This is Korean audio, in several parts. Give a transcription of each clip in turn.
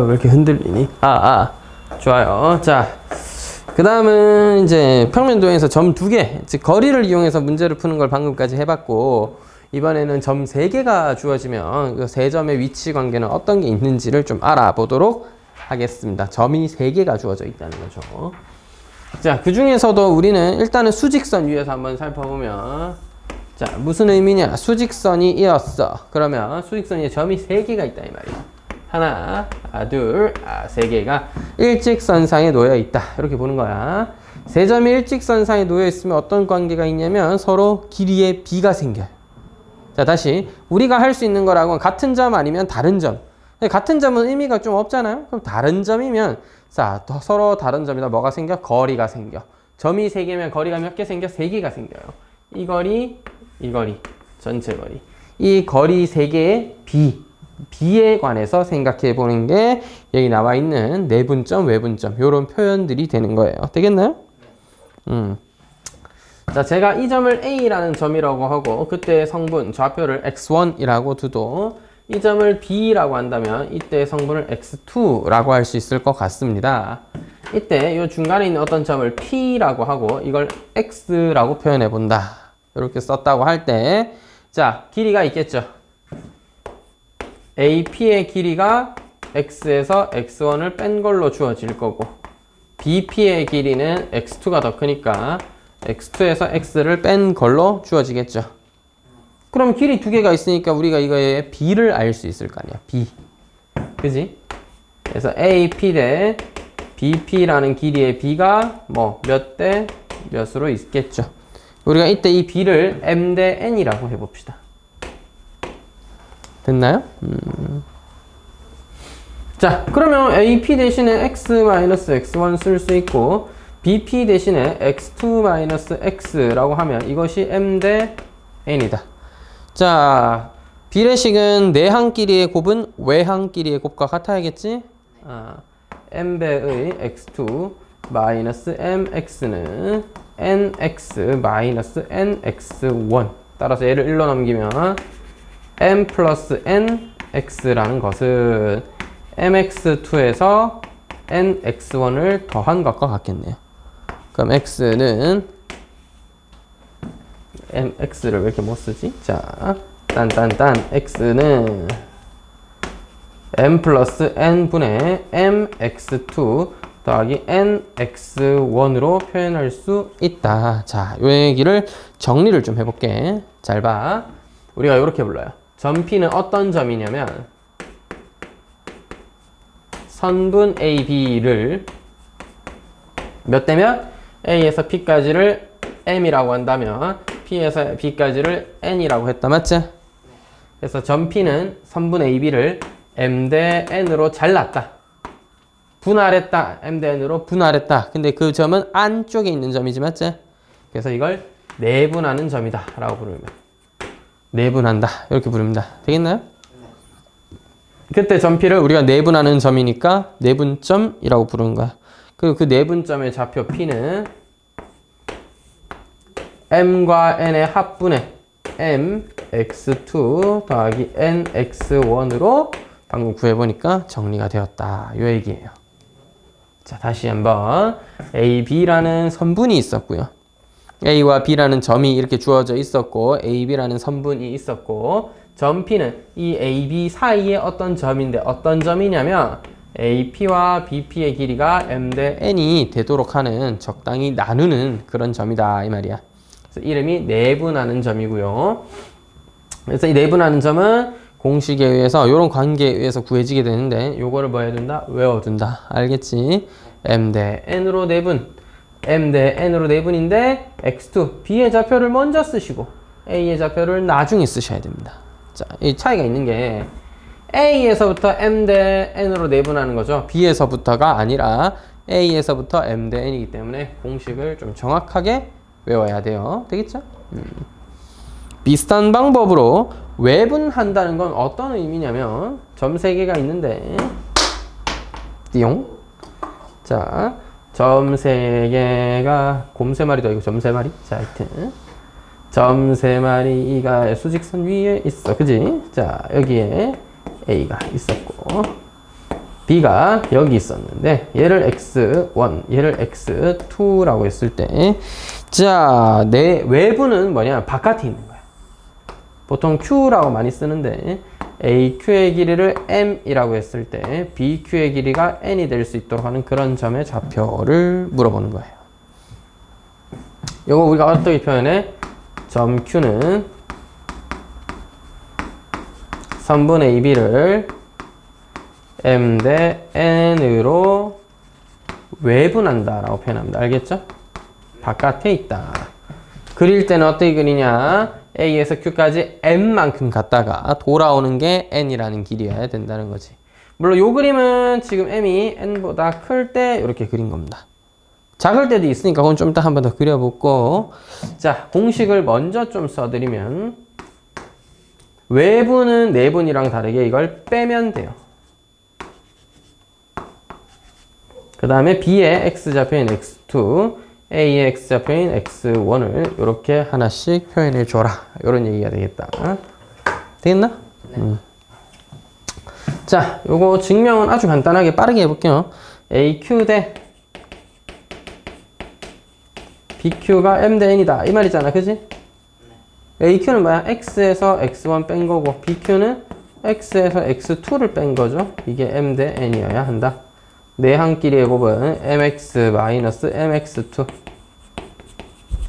왜 이렇게 흔들리니? 좋아요. 자, 그 다음은 이제 평면 도형에서 점 2개, 즉 거리를 이용해서 문제를 푸는 걸 방금까지 해봤고, 이번에는 점 3개가 주어지면 그 세 점의 위치 관계는 어떤 게 있는지를 좀 알아보도록 하겠습니다. 점이 3개가 주어져 있다는 거죠. 자, 그 중에서도 우리는 일단은 수직선 위에서 한번 살펴보면, 자, 무슨 의미냐? 수직선이 이었어. 그러면 수직선 위에 점이 3개가 있다 이 말이야. 하나, 둘, 3개가 일직선상에 놓여 있다. 이렇게 보는 거야. 세 점이 일직선상에 놓여 있으면 어떤 관계가 있냐면 서로 길이의 비가 생겨요. 자, 다시 우리가 할 수 있는 거라고는 같은 점 아니면 다른 점. 같은 점은 의미가 좀 없잖아요. 그럼 다른 점이면 자, 서로 다른 점이다. 뭐가 생겨? 거리가 생겨. 점이 3개면 거리가 몇 개 생겨? 3개가 생겨요. 이 거리, 이 거리, 전체 거리. 이 거리 3개의 비에 관해서 생각해 보는 게 여기 나와 있는 내분점, 외분점 이런 표현들이 되는 거예요. 되겠나요? 자, 제가 이 점을 A라는 점이라고 하고 그때 성분 좌표를 X1이라고 두도 이 점을 B라고 한다면 이때 성분을 X2라고 할 수 있을 것 같습니다. 이때 이 중간에 있는 어떤 점을 P라고 하고 이걸 X라고 표현해 본다. 이렇게 썼다고 할 때 자, 길이가 있겠죠. AP의 길이가 X에서 X1을 뺀 걸로 주어질 거고 BP의 길이는 X2가 더 크니까 X2에서 X를 뺀 걸로 주어지겠죠. 그럼 길이 2개가 있으니까 우리가 이거의 B를 알 수 있을 거 아니야. B. 그지? 그래서 AP 대 BP라는 길이의 B가 뭐 몇 대 몇으로 있겠죠. 우리가 이때 이 B를 M 대 N이라고 해봅시다. 됐나요? 자, 그러면 AP 대신에 X-X1 쓸 수 있고 BP 대신에 X2-X라고 하면 이것이 M 대 N이다. 자, 비례식은 내항끼리의 곱은 외항끼리의 곱과 같아야겠지? M배의 X2 MX는 NX-NX1 따라서 얘를 1로 넘기면 M 플러스 NX라는 것은 MX2에서 NX1을 더한 것과 같겠네요. 그럼 X는 MX를 왜 이렇게 못 쓰지? 자, X는 M 플러스 N분의 MX2 더하기 NX1으로 표현할 수 있다. 자, 이 얘기를 정리를 좀 해볼게. 잘 봐. 우리가 이렇게 불러요. 점 P는 어떤 점이냐면 선분 AB를 몇 대면 A에서 P까지를 M이라고 한다면 P에서 B까지를 N이라고 했다. 맞지? 그래서 점 P는 선분 AB를 M 대 N으로 잘랐다. 분할했다. M 대 N으로 분할했다. 근데 그 점은 안쪽에 있는 점이지. 맞지? 그래서 이걸 내분하는 점이다 라고 부르면 내분한다. 이렇게 부릅니다. 되겠나요? 그때 점 P를 우리가 내분하는 점이니까 내분점이라고 부르는 거야. 그리고 그 내분점의 좌표 P는 M과 N의 합분의 MX2 더하기 NX1으로 방금 구해보니까 정리가 되었다. 이 얘기예요. 자, 다시 한번 AB라는 선분이 있었고요. A와 B라는 점이 이렇게 주어져 있었고 AB라는 선분이 있었고 점 P는 이 AB 사이에 어떤 점인데 어떤 점이냐면 AP와 BP의 길이가 M 대 N이 되도록 하는 적당히 나누는 그런 점이다 이 말이야. 그래서 이름이 내분하는 점이고요. 그래서 이 내분하는 점은 공식에 의해서 이런 관계에 의해서 구해지게 되는데 요거를 뭐 해둔다? 외워둔다. 알겠지? M 대 N으로 내분 M 대 N으로 내분인데 X2, B의 좌표를 먼저 쓰시고 A의 좌표를 나중에 쓰셔야 됩니다. 자, 이 차이가 있는 게 A에서부터 M 대 N으로 내분하는 거죠. B에서부터가 아니라 A에서부터 M 대 N이기 때문에 공식을 좀 정확하게 외워야 돼요. 되겠죠? 비슷한 방법으로 외분한다는 건 어떤 의미냐면 점 3개가 있는데 띠용 자, 점 3개가 곰 3마리도 아니고 점 3마리 자, 하여튼 점 3마리가 수직선 위에 있어. 그지? 자, 여기에 A가 있었고 B가 여기 있었는데 얘를 x1, 얘를 x2라고 했을 때 자, 내 외부는 뭐냐? 바깥에 있는 거야. 보통 Q라고 많이 쓰는데 AQ의 길이를 M이라고 했을 때 BQ의 길이가 N이 될 수 있도록 하는 그런 점의 좌표를 물어보는 거예요. 이거 우리가 어떻게 표현해? 점 Q는 선분 AB를 M 대 N으로 외분한다 라고 표현합니다. 알겠죠? 바깥에 있다. 그릴 때는 어떻게 그리냐? A에서 Q까지 M만큼 갔다가 돌아오는 게 N이라는 길이어야 된다는 거지. 물론 이 그림은 지금 M이 N보다 클 때 이렇게 그린 겁니다. 작을 때도 있으니까 그건 좀 이따 한 번 더 그려보고, 자, 공식을 먼저 좀 써드리면 외부는 내분이랑 다르게 이걸 빼면 돼요. 그 다음에 B의 X좌표인 X2, A의 X좌표인 X1을 이렇게 하나씩 표현해 줘라. 이런 얘기가 되겠다. 되겠나? 네. 자, 요거 증명은 아주 간단하게 빠르게 해볼게요. AQ 대 BQ가 M 대 N이다. 이 말이잖아. 그지? 네. AQ는 뭐야? X에서 X1 뺀 거고, BQ는 X에서 X2를 뺀 거죠. 이게 M 대 N이어야 한다. 내항끼리의 곱은 mx-mx2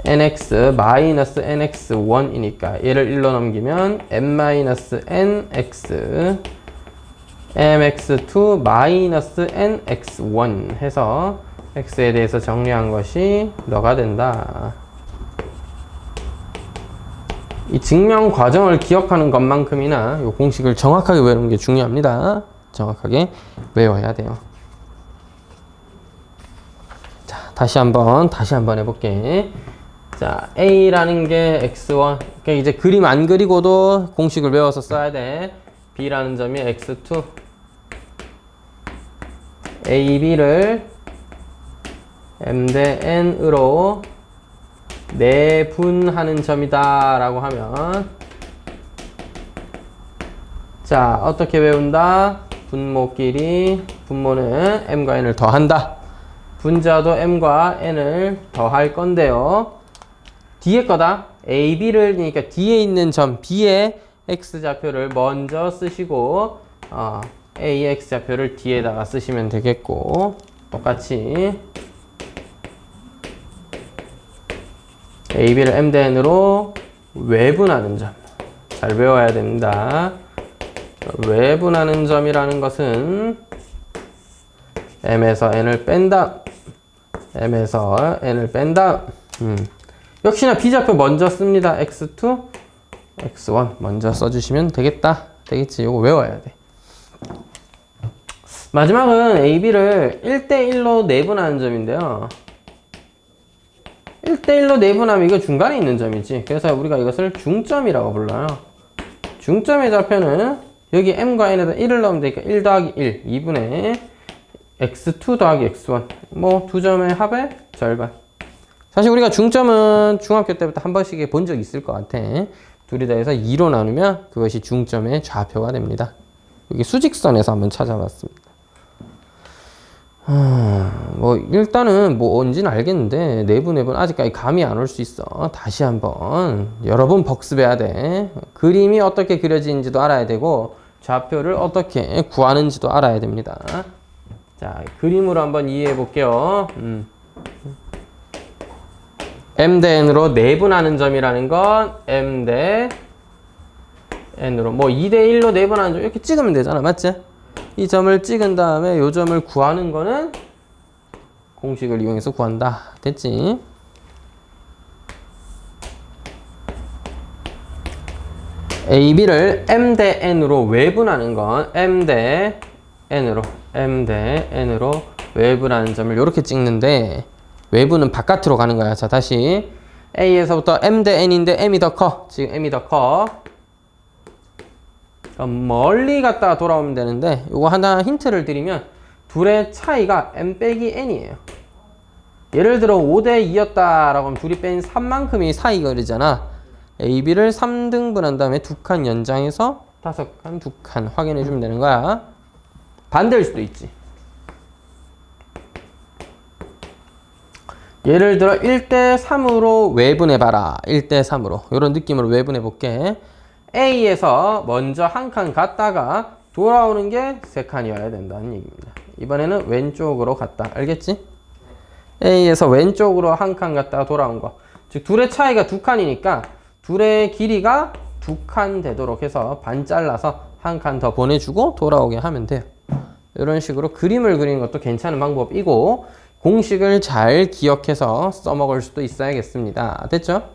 nx-nx1이니까 얘를 1로 넘기면 m-nx mx2-nx1 해서 x에 대해서 정리한 것이 너가 된다. 이 증명 과정을 기억하는 것만큼이나 이 공식을 정확하게 외우는 게 중요합니다. 정확하게 외워야 돼요. 자, 다시 한번 해볼게. 자, A라는 게 X1. 그러니까 이제 그림 안 그리고도 공식을 외워서 써야 돼. B라는 점이 X2. AB를 M 대 N으로 내분하는 점이다 라고 하면, 자, 어떻게 외운다? 분모끼리, 분모는 M과 N을 더한다. 분자도 M과 N을 더할 건데요. 뒤에 거다. AB를, 그러니까 뒤에 있는 점 B의 X좌표를 먼저 쓰시고, A의 X좌표를 뒤에다가 쓰시면 되겠고, 똑같이 AB를 M 대 N으로 외분하는 점. 잘 외워야 됩니다. 외분하는 점이라는 것은 M에서 N을 뺀다. M에서 N을 뺀다. 역시나 B좌표 먼저 씁니다. X2, X1 먼저 써주시면 되겠다. 되겠지. 이거 외워야 돼. 마지막은 AB를 1대1로 내분하는 점인데요. 1대1로 내분하면 이거 중간에 있는 점이지. 그래서 우리가 이것을 중점이라고 불러요. 중점의 좌표는 여기 M과 N에다 1을 넣으면 되니까 1 더하기 1, 2분의 X2 더하기 X1. 뭐 두 점의 합의 절반. 사실 우리가 중점은 중학교 때부터 한 번씩 본 적 있을 것 같아. 둘이 다 해서 2로 나누면 그것이 중점의 좌표가 됩니다. 여기 수직선에서 한번 찾아봤습니다. 뭐 일단은 뭔지는 알겠는데 내분 아직까지 감이 안 올 수 있어. 다시 한번 여러 번 복습해야 돼. 그림이 어떻게 그려지는지도 알아야 되고 좌표를 어떻게 구하는지도 알아야 됩니다. 자, 그림으로 한번 이해해 볼게요. M 대 N으로 내분하는 점이라는 건 M 대 N으로 뭐 2 대 1로 내분하는 점 이렇게 찍으면 되잖아. 맞지? 이 점을 찍은 다음에 이 점을 구하는 거는 공식을 이용해서 구한다. 됐지? AB를 M 대 N으로 외분하는 건 M 대 N으로 외분하는 점을 이렇게 찍는데 외부는 바깥으로 가는 거야. 자, 다시 A에서부터 M 대 N인데 M이 더 커. 지금 M이 더 커. 멀리 갔다가 돌아오면 되는데 이거 하나 힌트를 드리면 둘의 차이가 M 빼기 N이에요. 예를 들어 5 대 2였다 라고 하면 둘이 뺀 3만큼이 사이가 그러잖아. AB를 3등분 한 다음에 2칸 연장해서 5칸, 2칸 확인해 주면 되는 거야. 반대일 수도 있지. 예를 들어 1대3으로 외분해봐라. 1대3으로 이런 느낌으로 외분해볼게. A에서 먼저 한 칸 갔다가 돌아오는 게 3칸이어야 된다는 얘기입니다. 이번에는 왼쪽으로 갔다. 알겠지? A에서 왼쪽으로 한 칸 갔다가 돌아온 거. 즉 둘의 차이가 2칸이니까 둘의 길이가 2칸 되도록 해서 반 잘라서 한 칸 더 보내주고 돌아오게 하면 돼요. 이런 식으로 그림을 그리는 것도 괜찮은 방법이고 공식을 잘 기억해서 써먹을 수도 있어야겠습니다. 됐죠?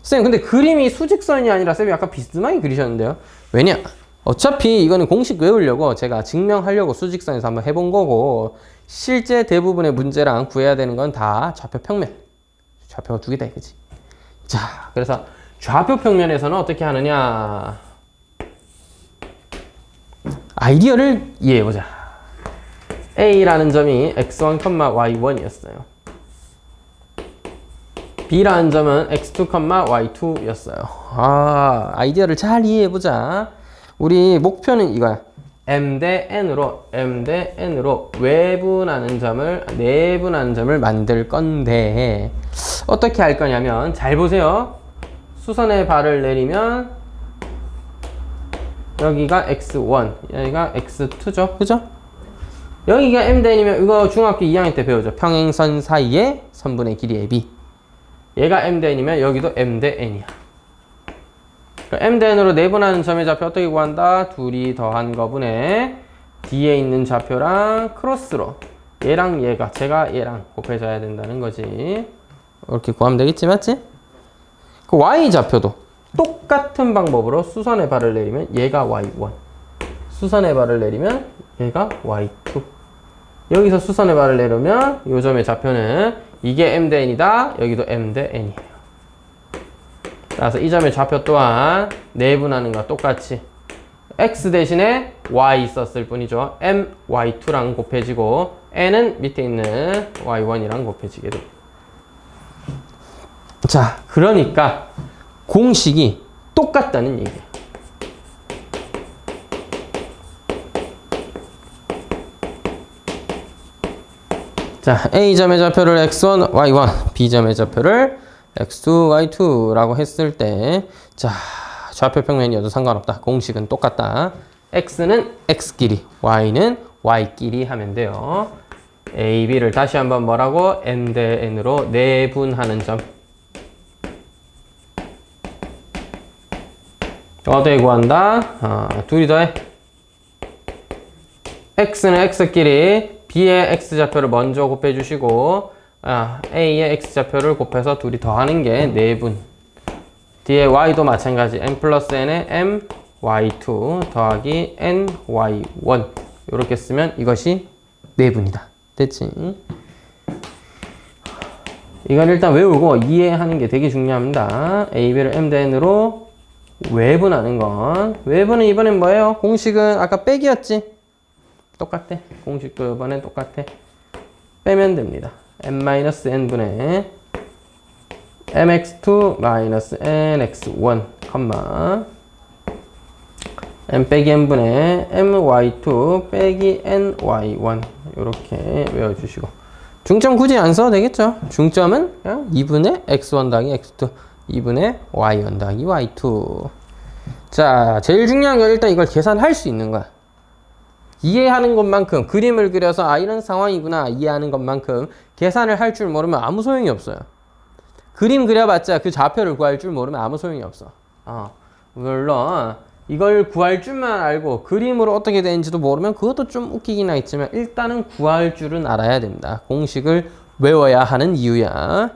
쌤, 근데 그림이 수직선이 아니라 쌤이 약간 비스듬하게 그리셨는데요? 왜냐? 어차피 이거는 공식 외우려고 제가 증명하려고 수직선에서 한번 해본 거고 실제 대부분의 문제랑 구해야 되는 건 다 좌표 평면. 좌표가 2개다 이거지. 자, 그래서 좌표 평면에서는 어떻게 하느냐? 아이디어를 이해해보자. A라는 점이 x1, y1이었어요. B라는 점은 x2, y2였어요. 아이디어를 잘 이해해보자. 우리 목표는 이거야. m 대 n으로 외분하는 점을 내분하는 점을 만들 건데 어떻게 할 거냐면 잘 보세요. 수선의 발을 내리면 여기가 x1, 여기가 x2죠. 그죠? 여기가 m 대 n이면 이거 중학교 2학년 때 배우죠. 평행선 사이의 선분의 길이의 b. 얘가 m 대 n이면 여기도 m 대 n이야. m 대 n으로 내분하는 점의 좌표 어떻게 구한다? 둘이 더한 거분에 뒤에 있는 좌표랑 크로스로 얘랑 얘가 제가 얘랑 곱해져야 된다는 거지. 이렇게 구하면 되겠지, 맞지? 그 y 좌표도 똑같은 방법으로 수선의 발을 내리면 얘가 y1, 수선의 발을 내리면 얘가 y2. 여기서 수선의 발을 내리면 이 점의 좌표는 이게 m 대 n이다. 여기도 m 대 n이에요. 따라서 이 점의 좌표 또한 내분하는 거 똑같이 x 대신에 y 썼을 뿐이죠. m, y2랑 곱해지고 n은 밑에 있는 y1이랑 곱해지게 됩니다. 자, 그러니까 공식이 똑같다는 얘기예요. 자, A점의 좌표를 x1, y1, B점의 좌표를 x2, y2라고 했을 때, 자, 좌표 평면이어도 상관없다. 공식은 똑같다. x는 x끼리, y는 y끼리 하면 돼요. A, B를 다시 한번 뭐라고? m 대 n으로 내분하는 점. 어떻게 구한다? 둘이 더해. x는 x끼리 B의 x좌표를 먼저 곱해주시고 A의 x좌표를 곱해서 둘이 더하는 게 내분. 뒤에 y도 마찬가지. m 플러스 n에 m, y2 더하기 n, y1 이렇게 쓰면 이것이 내분이다. 됐지? 이건 일단 외우고 이해하는 게 되게 중요합니다. A, B를 m 대 n으로 외분하는 건 외분은 이번엔 뭐예요? 공식은 아까 빼기였지? 똑같아. 공식도 이번엔 똑같아. 빼면 됩니다. m-n분의 mx2-nx1, m 빼기 n분의 my2 빼기 ny1 이렇게 외워주시고 중점 굳이 안 써도 되겠죠? 중점은 그냥 2분의 x1 더하기 x2 2분의 y1 더하기 y2. 자, 제일 중요한 건 일단 이걸 계산할 수 있는 거야. 이해하는 것만큼 그림을 그려서 이런 상황이구나 이해하는 것만큼 계산을 할 줄 모르면 아무 소용이 없어요. 그림 그려봤자 그 좌표를 구할 줄 모르면 아무 소용이 없어. 물론 이걸 구할 줄만 알고 그림으로 어떻게 되는지도 모르면 그것도 좀 웃기긴 하겠지만 일단은 구할 줄은 알아야 된다. 공식을 외워야 하는 이유야.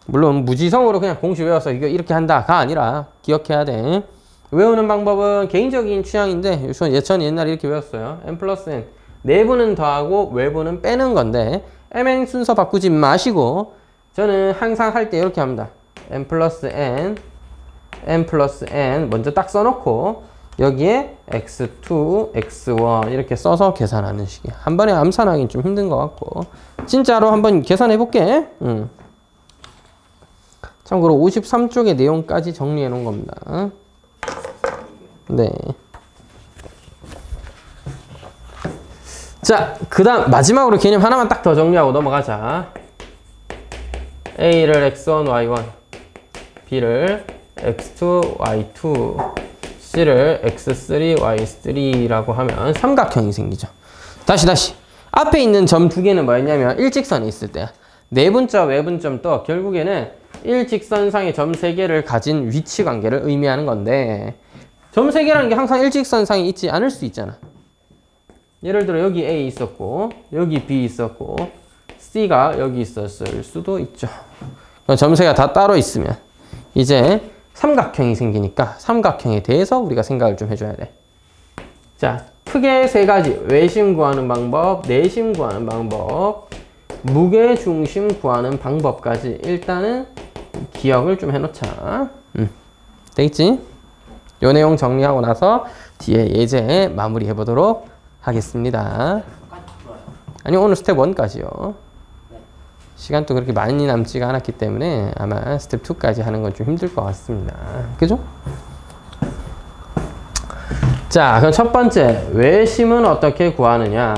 물론 무지성으로 그냥 공식 외워서 이거 이렇게 한다가 아니라 기억해야 돼. 외우는 방법은 개인적인 취향인데 저는 옛날에 이렇게 외웠어요. m 플러스 n 내분은 더하고 외분은 빼는 건데 mn 순서 바꾸지 마시고 저는 항상 할 때 이렇게 합니다. m 플러스 n 먼저 딱 써놓고 여기에 x2, x1 이렇게 써서 계산하는 식이야. 한 번에 암산하기는 좀 힘든 것 같고 진짜로 한번 계산해 볼게. 참고로 53쪽의 내용까지 정리해 놓은 겁니다. 네. 자, 그 다음 마지막으로 개념 하나만 딱 더 정리하고 넘어가자. A를 x1, y1, B를 x2, y2, C를 x3, y3라고 하면 삼각형이 생기죠. 다시. 앞에 있는 점 두 개는 뭐였냐면 일직선에 있을 때야. 내분점, 외분점도 결국에는 일직선상의 점 세 개를 가진 위치 관계를 의미하는 건데 점 세 개라는 게 항상 일직선상에 있지 않을 수 있잖아. 예를 들어 여기 A 있었고 여기 B 있었고 C가 여기 있었을 수도 있죠. 점 세 개가 다 따로 있으면 이제 삼각형이 생기니까 삼각형에 대해서 우리가 생각을 좀 해줘야 돼. 자, 크게 세 가지. 외심 구하는 방법, 내심 구하는 방법, 무게 중심 구하는 방법까지 일단은 기억을 좀 해놓자. 되겠지? 요 내용 정리하고 나서 뒤에 예제 마무리 해보도록 하겠습니다. 아니, 오늘 스텝 1까지요. 시간도 그렇게 많이 남지가 않았기 때문에 아마 스텝 2까지 하는 건 좀 힘들 것 같습니다. 그죠? 자, 그럼 첫 번째, 외심은 어떻게 구하느냐?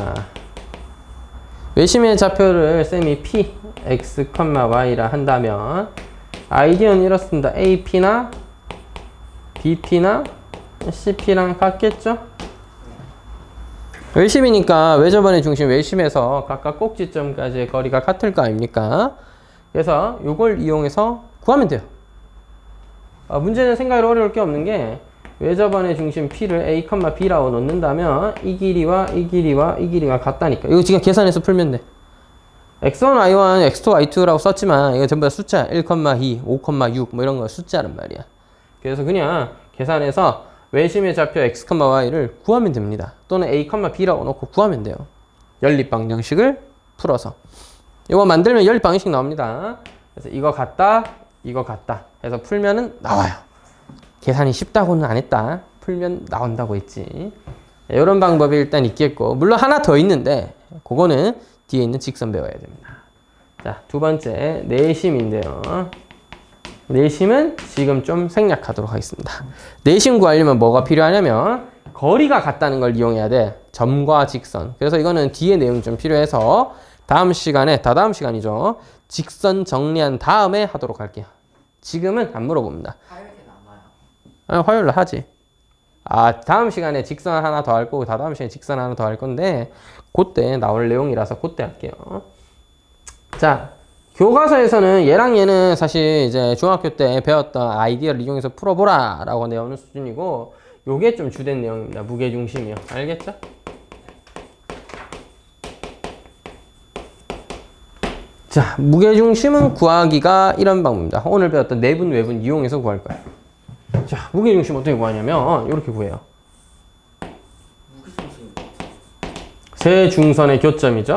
외심의 좌표를 쌤이 P, X, Y라 한다면 아이디어는 이렇습니다. AP나 BP나 CP랑 같겠죠? 외심이니까 외접원의 중심 외심에서 각각 꼭지점까지의 거리가 같을 거 아닙니까? 그래서 이걸 이용해서 구하면 돼요. 문제는 생각이 어려울 게 없는 게 외접원의 중심 P를 A, B라고 놓는다면 이 길이와 이 길이와 이 길이가 같다니까. 이거 지금 계산해서 풀면 돼. x1, y1, x2, y2라고 썼지만 이거 전부 다 숫자 1, 2, 5, 6 뭐 이런 거 숫자란 말이야. 그래서 그냥 계산해서 외심의 좌표 x, y를 구하면 됩니다. 또는 a, b라고 놓고 구하면 돼요. 연립방정식을 풀어서. 이거 만들면 연립방정식 나옵니다. 그래서 이거 같다, 이거 같다 해서 풀면은 나와요. 계산이 쉽다고는 안 했다. 풀면 나온다고 했지. 이런 방법이 일단 있겠고, 물론 하나 더 있는데 그거는 뒤에 있는 직선 배워야 됩니다. 자, 두 번째 내심인데요. 내심은 지금 좀 생략하도록 하겠습니다. 내심 구하려면 뭐가 필요하냐면 거리가 같다는 걸 이용해야 돼. 점과 직선. 그래서 이거는 뒤에 내용이 좀 필요해서 다음 시간에, 다다음 시간이죠. 직선 정리한 다음에 하도록 할게요. 지금은 안 물어봅니다. 화요일에 남아요. 화요일로 하지. 다음 시간에 직선 하나 더 할 거고 다다음 시간에 직선 하나 더 할 건데 그때 나올 내용이라서 그때 할게요. 자, 교과서에서는 얘랑 얘는 사실 이제 중학교 때 배웠던 아이디어를 이용해서 풀어보라 라고 내오는 수준이고 요게 좀 주된 내용입니다. 무게중심이요. 알겠죠? 자, 무게중심은 구하기가 이런 방법입니다. 오늘 배웠던 내분, 외분 이용해서 구할 거예요. 자, 무게중심 어떻게 구하냐면 이렇게 구해요. 세 중선의 교점이죠.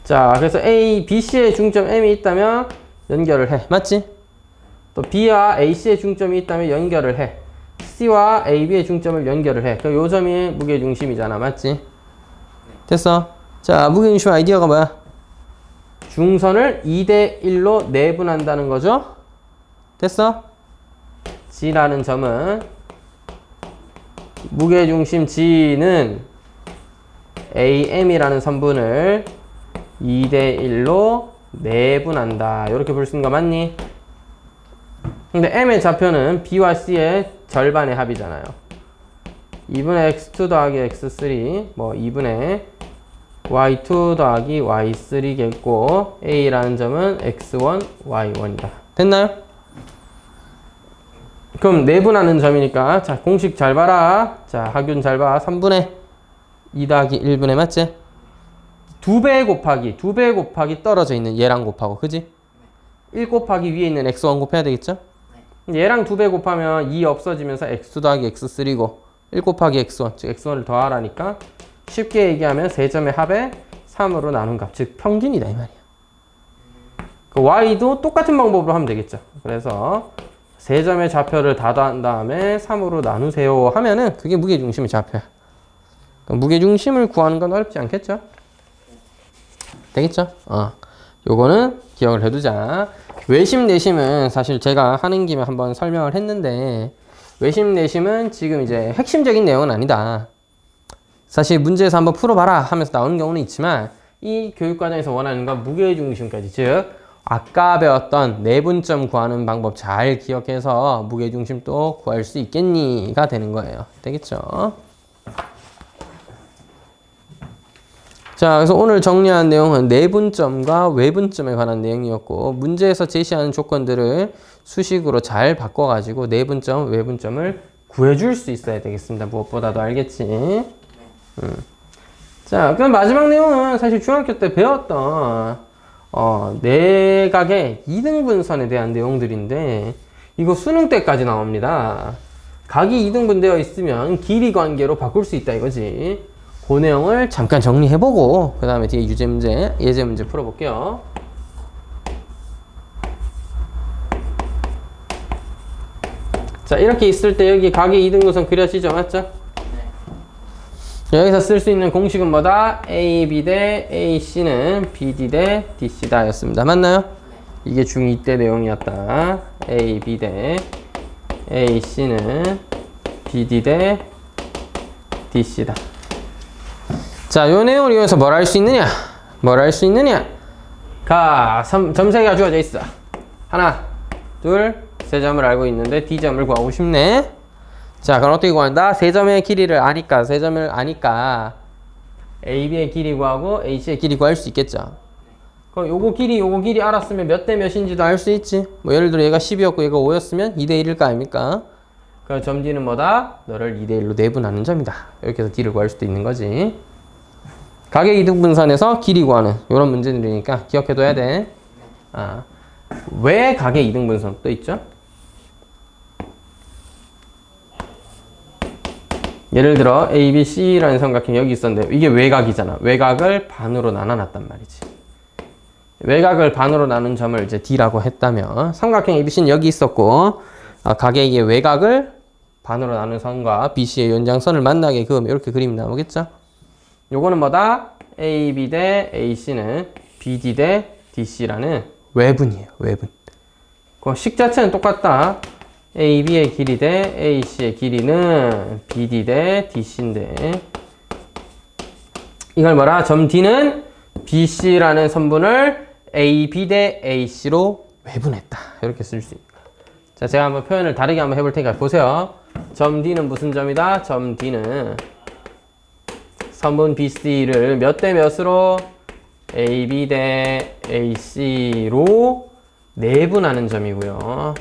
자, 그래서 A, BC의 중점 M이 있다면 연결을 해. 맞지? 또 B와 AC의 중점이 있다면 연결을 해. C와 AB의 중점을 연결을 해. 그럼 요 점이 무게중심이잖아. 맞지? 됐어? 자, 무게중심 아이디어가 뭐야? 중선을 2대 1로 내분한다는 거죠? 됐어? G라는 점은 무게중심 G는 AM이라는 선분을 2대 1로 내분한다. 이렇게 볼 수 있는 거 맞니? 근데 M의 좌표는 B와 C의 절반의 합이잖아요. 2분의 X2 더하기 X3 뭐 2분의 Y2 더하기 Y3겠고 A라는 점은 X1, Y1이다. 됐나요? 그럼 내분하는 점이니까 자, 공식 잘 봐라. 자, 하균 잘 봐. 3분의 2 더하기 1분의 맞지? 2배 곱하기 떨어져 있는 얘랑 곱하고, 그지? 1 곱하기 위에 있는 x1 곱해야 되겠죠? 얘랑 2배 곱하면 2 없어지면서 x 더하기 x3고 1 곱하기 x1, 즉 x1을 더하라니까 쉽게 얘기하면 세 점의 합에 3으로 나눈 값, 즉 평균이다 이 말이야. 그 y도 똑같은 방법으로 하면 되겠죠. 그래서 세 점의 좌표를 다 더한 다음에 3으로 나누세요 하면은 그게 무게중심의 좌표야. 무게중심을 구하는 건 어렵지 않겠죠? 되겠죠? 요거는 기억을 해두자. 외심, 내심은 사실 제가 하는 김에 한번 설명을 했는데 외심, 내심은 지금 이제 핵심적인 내용은 아니다. 사실 문제에서 한번 풀어봐라 하면서 나오는 경우는 있지만 이 교육과정에서 원하는 건 무게중심까지, 즉 아까 배웠던 내분점 구하는 방법 잘 기억해서 무게중심도 구할 수 있겠니가 되는 거예요. 되겠죠? 자, 그래서 오늘 정리한 내용은 내분점과 외분점에 관한 내용이었고, 문제에서 제시하는 조건들을 수식으로 잘 바꿔가지고 내분점, 외분점을 구해줄 수 있어야 되겠습니다. 무엇보다도. 알겠지? 자, 그럼 마지막 내용은 사실 중학교 때 배웠던 내각의 이등분선에 대한 내용들인데, 이거 수능 때까지 나옵니다. 각이 이등분되어 있으면 길이 관계로 바꿀 수 있다 이거지. 그 내용을 잠깐 정리해보고 그 다음에 뒤에 유제 문제, 예제 문제 풀어볼게요. 자, 이렇게 있을 때 여기 각의 이등분선 그려지죠? 맞죠? 네. 여기서 쓸 수 있는 공식은 뭐다? AB 대 AC는 BD 대 DC다 였습니다. 맞나요? 네. 이게 중2 때 내용이었다. AB 대 AC는 BD 대 DC다. 자, 요 내용을 이용해서 뭘 할 수 있느냐? 뭘 할 수 있느냐? 점세개가 주어져 있어. 하나, 둘, 세 점을 알고 있는데 D점을 구하고 싶네. 자, 그럼 어떻게 구한다? 세 점의 길이를 아니까, 세 점을 아니까 AB의 길이 구하고 AC의 길이 구할 수 있겠죠. 그럼 요거 길이 알았으면 몇 대 몇인지도 알 수 있지. 뭐 예를 들어 얘가 10이었고 얘가 5였으면 2대 1일 거 아닙니까? 그럼 점 D는 뭐다? 너를 2대 1로 내분하는 점이다. 이렇게 해서 D를 구할 수도 있는 거지. 각의 이등분선에서 길이 구하는 이런 문제들이니까 기억해둬야 돼. 왜 각의 이등분선 또 있죠? 예를 들어 A, B, C라는 삼각형이 여기 있었는데 이게 외곽이잖아. 외곽을 반으로 나눠놨단 말이지. 외곽을 반으로 나눈 점을 이제 D라고 했다면 삼각형 ABC는 여기 있었고 각의 이게 외곽을 반으로 나눈 선과 BC의 연장선을 만나게 그으면 이렇게 그림이 나오겠죠? 요거는 뭐다? AB 대 AC는 BD 대 DC라는 외분이에요. 외분. 그 식 자체는 똑같다. AB의 길이 대 AC의 길이는 BD 대 DC인데 이걸 뭐라? 점 D는 BC라는 선분을 AB 대 AC로 외분했다. 이렇게 쓸 수 있다. 자, 제가 한번 표현을 다르게 한번 해볼 테니까 보세요. 점 D는 무슨 점이다? 점 D는 선분 BC를 몇 대 몇으로? AB 대 AC로 내분하는 점이고요.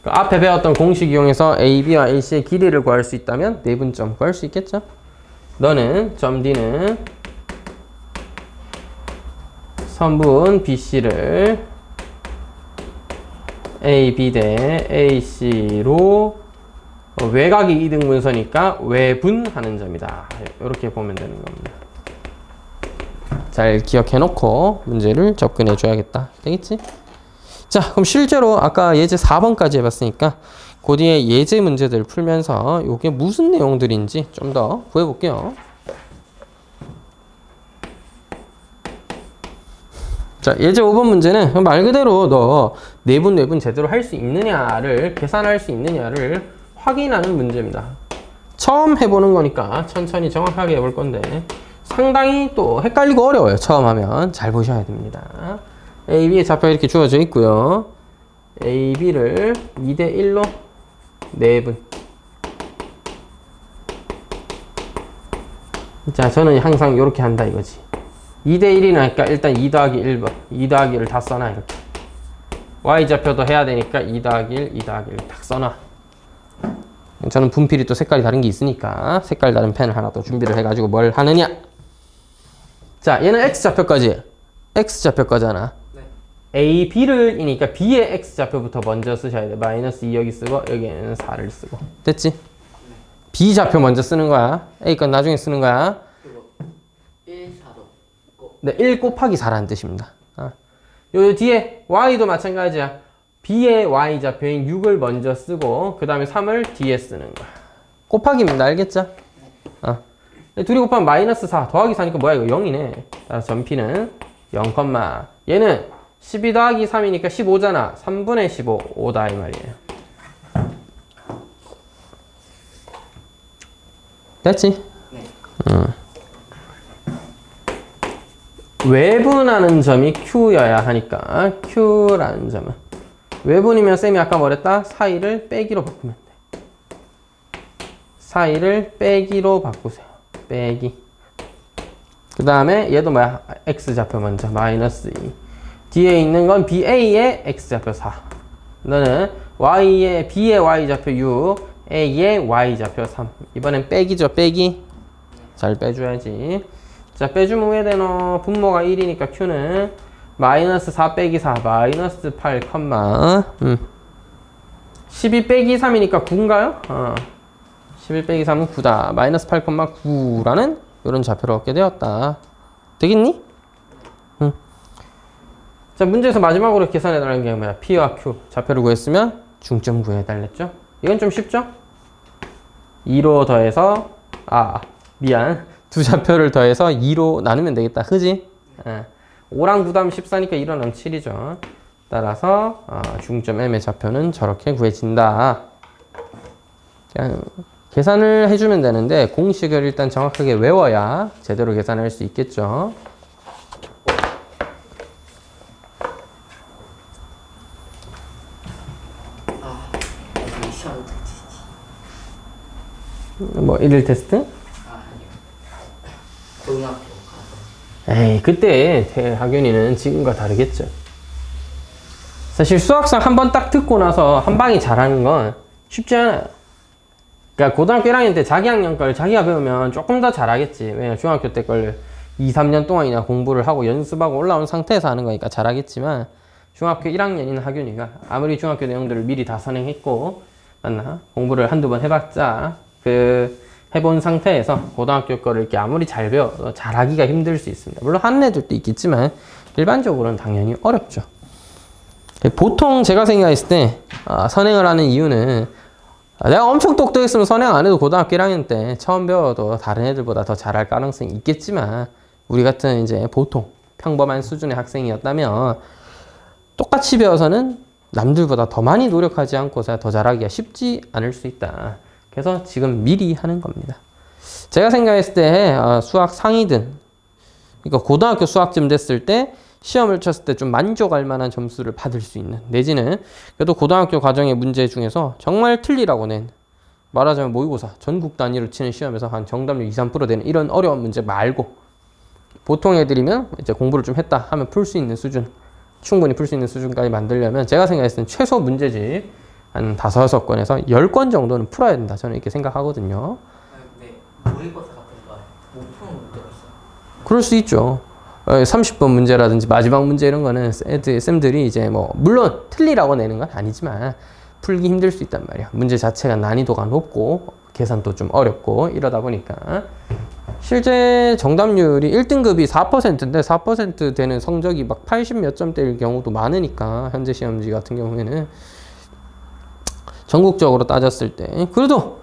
그 앞에 배웠던 공식 이용해서 AB와 AC의 길이를 구할 수 있다면 내분점 구할 수 있겠죠? 너는 점 D는 선분 BC를 AB 대 AC로 외곽이 이등분선이니까 외분하는 점이다. 이렇게 보면 되는 겁니다. 잘 기억해 놓고 문제를 접근해 줘야겠다. 되겠지? 자, 그럼 실제로 아까 예제 4번까지 해봤으니까 그 뒤에 예제 문제들 풀면서 이게 무슨 내용들인지 좀 더 구해볼게요. 자, 예제 5번 문제는 말 그대로 너 내분 제대로 할 수 있느냐를 계산할 수 있느냐를 확인하는 문제입니다. 처음 해보는 거니까 천천히 정확하게 해볼 건데 상당히 또 헷갈리고 어려워요. 처음 하면 잘 보셔야 됩니다. AB의 좌표 이렇게 주어져 있고요. AB를 2대 1로 내분. 자, 저는 항상 이렇게 한다 이거지. 2대 1이니까 일단 2 더하기 1번, 2 더하기 1을 다 써놔 이렇게. Y좌표도 해야 되니까 2 더하기 1, 2 더하기 1을 딱 써놔. 저는 분필이 또 색깔이 다른 게 있으니까 색깔 다른 펜을 하나 또 준비를 해가지고 뭘 하느냐. 자, 얘는 X좌표까지. X좌표까지잖아. 네. A, B를 이니까 B의 X좌표부터 먼저 쓰셔야 돼. 마이너스 2 여기 쓰고 여기에는 4를 쓰고. 됐지? 네. B좌표 먼저 쓰는 거야. A 건 나중에 쓰는 거야. 그리고 1, 4도. 네, 1 곱하기 4라는 뜻입니다. 요 뒤에 Y도 마찬가지야. B의 Y좌표인 6을 먼저 쓰고 그 다음에 3을 뒤에 쓰는 거야. 곱하기입니다. 알겠죠? 둘이 곱하면 마이너스 4 더하기 4니까 뭐야 이거 0이네. 따라서 점 P는 0, 얘는 12 더하기 3이니까 15잖아. 3분의 15, 5다 이 말이에요. 됐지? 네. 외분하는 점이 Q여야 하니까 Q라는 점은 외분이면 쌤이 아까 뭐랬다? 사이를 빼기로 바꾸면 돼. 사이를 빼기로 바꾸세요. 빼기. 그 다음에 얘도 뭐야? X좌표 먼저 마이너스 2. 뒤에 있는 건 BA의 X좌표 4. 너는 B의 Y좌표 6, A의 Y좌표 3. 이번엔 빼기죠. 빼기. 잘 빼줘야지. 자, 빼주면 왜 되노? 분모가 1이니까 Q는 마이너스 4 빼기 4, 마이너스 8, 12 빼기 3이니까 9인가요? 11 빼기 3은 9다. 마이너스 8, 9라는 이런 좌표를 얻게 되었다. 되겠니? 자, 문제에서 마지막으로 계산해달라는 게 뭐야? P와 Q 좌표를 구했으면 중점 구해달랬죠? 이건 좀 쉽죠? 2로 더해서 두 좌표를 더해서 2로 나누면 되겠다. 그지? 5랑 9 다음 14니까 1로 나누면 7이죠. 따라서 중점 M의 좌표는 저렇게 구해진다. 그냥 계산을 해주면 되는데 공식을 일단 정확하게 외워야 제대로 계산할 수 있겠죠. 시험 특집이. 뭐 1일 테스트? 아니요. 고등학교 가서. 에이, 그때 학연이는 지금과 다르겠죠. 사실 수학상 한 번 딱 듣고 나서 한 방에 잘하는 건 쉽지 않아요. 그러니까 고등학교 1학년 때 자기 학년 걸 자기가 배우면 조금 더 잘하겠지. 왜냐면 중학교 때 걸 2, 3년 동안이나 공부를 하고 연습하고 올라온 상태에서 하는 거니까 잘하겠지만 중학교 1학년인 학연이가 아무리 중학교 내용들을 미리 다 선행했고 맞나? 공부를 한두 번 해봤자 해본 상태에서 고등학교 거를 이렇게 아무리 잘 배워도 잘하기가 힘들 수 있습니다. 물론 하는 애들도 있겠지만 일반적으로는 당연히 어렵죠. 보통 제가 생각했을 때 선행을 하는 이유는 내가 엄청 똑똑했으면 선행 안 해도 고등학교 1학년 때 처음 배워도 다른 애들보다 더 잘할 가능성이 있겠지만 우리 같은 이제 보통 평범한 수준의 학생이었다면 똑같이 배워서는 남들보다 더 많이 노력하지 않고서 더 잘하기가 쉽지 않을 수 있다. 그래서 지금 미리 하는 겁니다. 제가 생각했을 때 수학 상위등, 그러니까 고등학교 수학쯤 됐을 때 시험을 쳤을 때 좀 만족할 만한 점수를 받을 수 있는, 내지는 그래도 고등학교 과정의 문제 중에서 정말 틀리라고 낸, 말하자면 모의고사 전국 단위로 치는 시험에서 한 정답률 2, 3% 되는 이런 어려운 문제 말고 보통 애들이면 이제 공부를 좀 했다 하면 풀 수 있는 수준, 충분히 풀 수 있는 수준까지 만들려면 제가 생각했을 땐 최소 문제집 한 5, 6권에서 10권 정도는 풀어야 된다. 저는 이렇게 생각하거든요. 근데 모의고사 같은 거 못 푸는 문제가 있어요. 그럴 수 있죠. 30번 문제라든지 마지막 문제 이런 거는 쌤들이 이제 뭐 물론 틀리라고 내는 건 아니지만 풀기 힘들 수 있단 말이야. 문제 자체가 난이도가 높고 계산도 좀 어렵고 이러다 보니까 실제 정답률이 1등급이 4%인데 4% 되는 성적이 막 80 몇 점대일 경우도 많으니까 현재 시험지 같은 경우에는 전국적으로 따졌을 때 그래도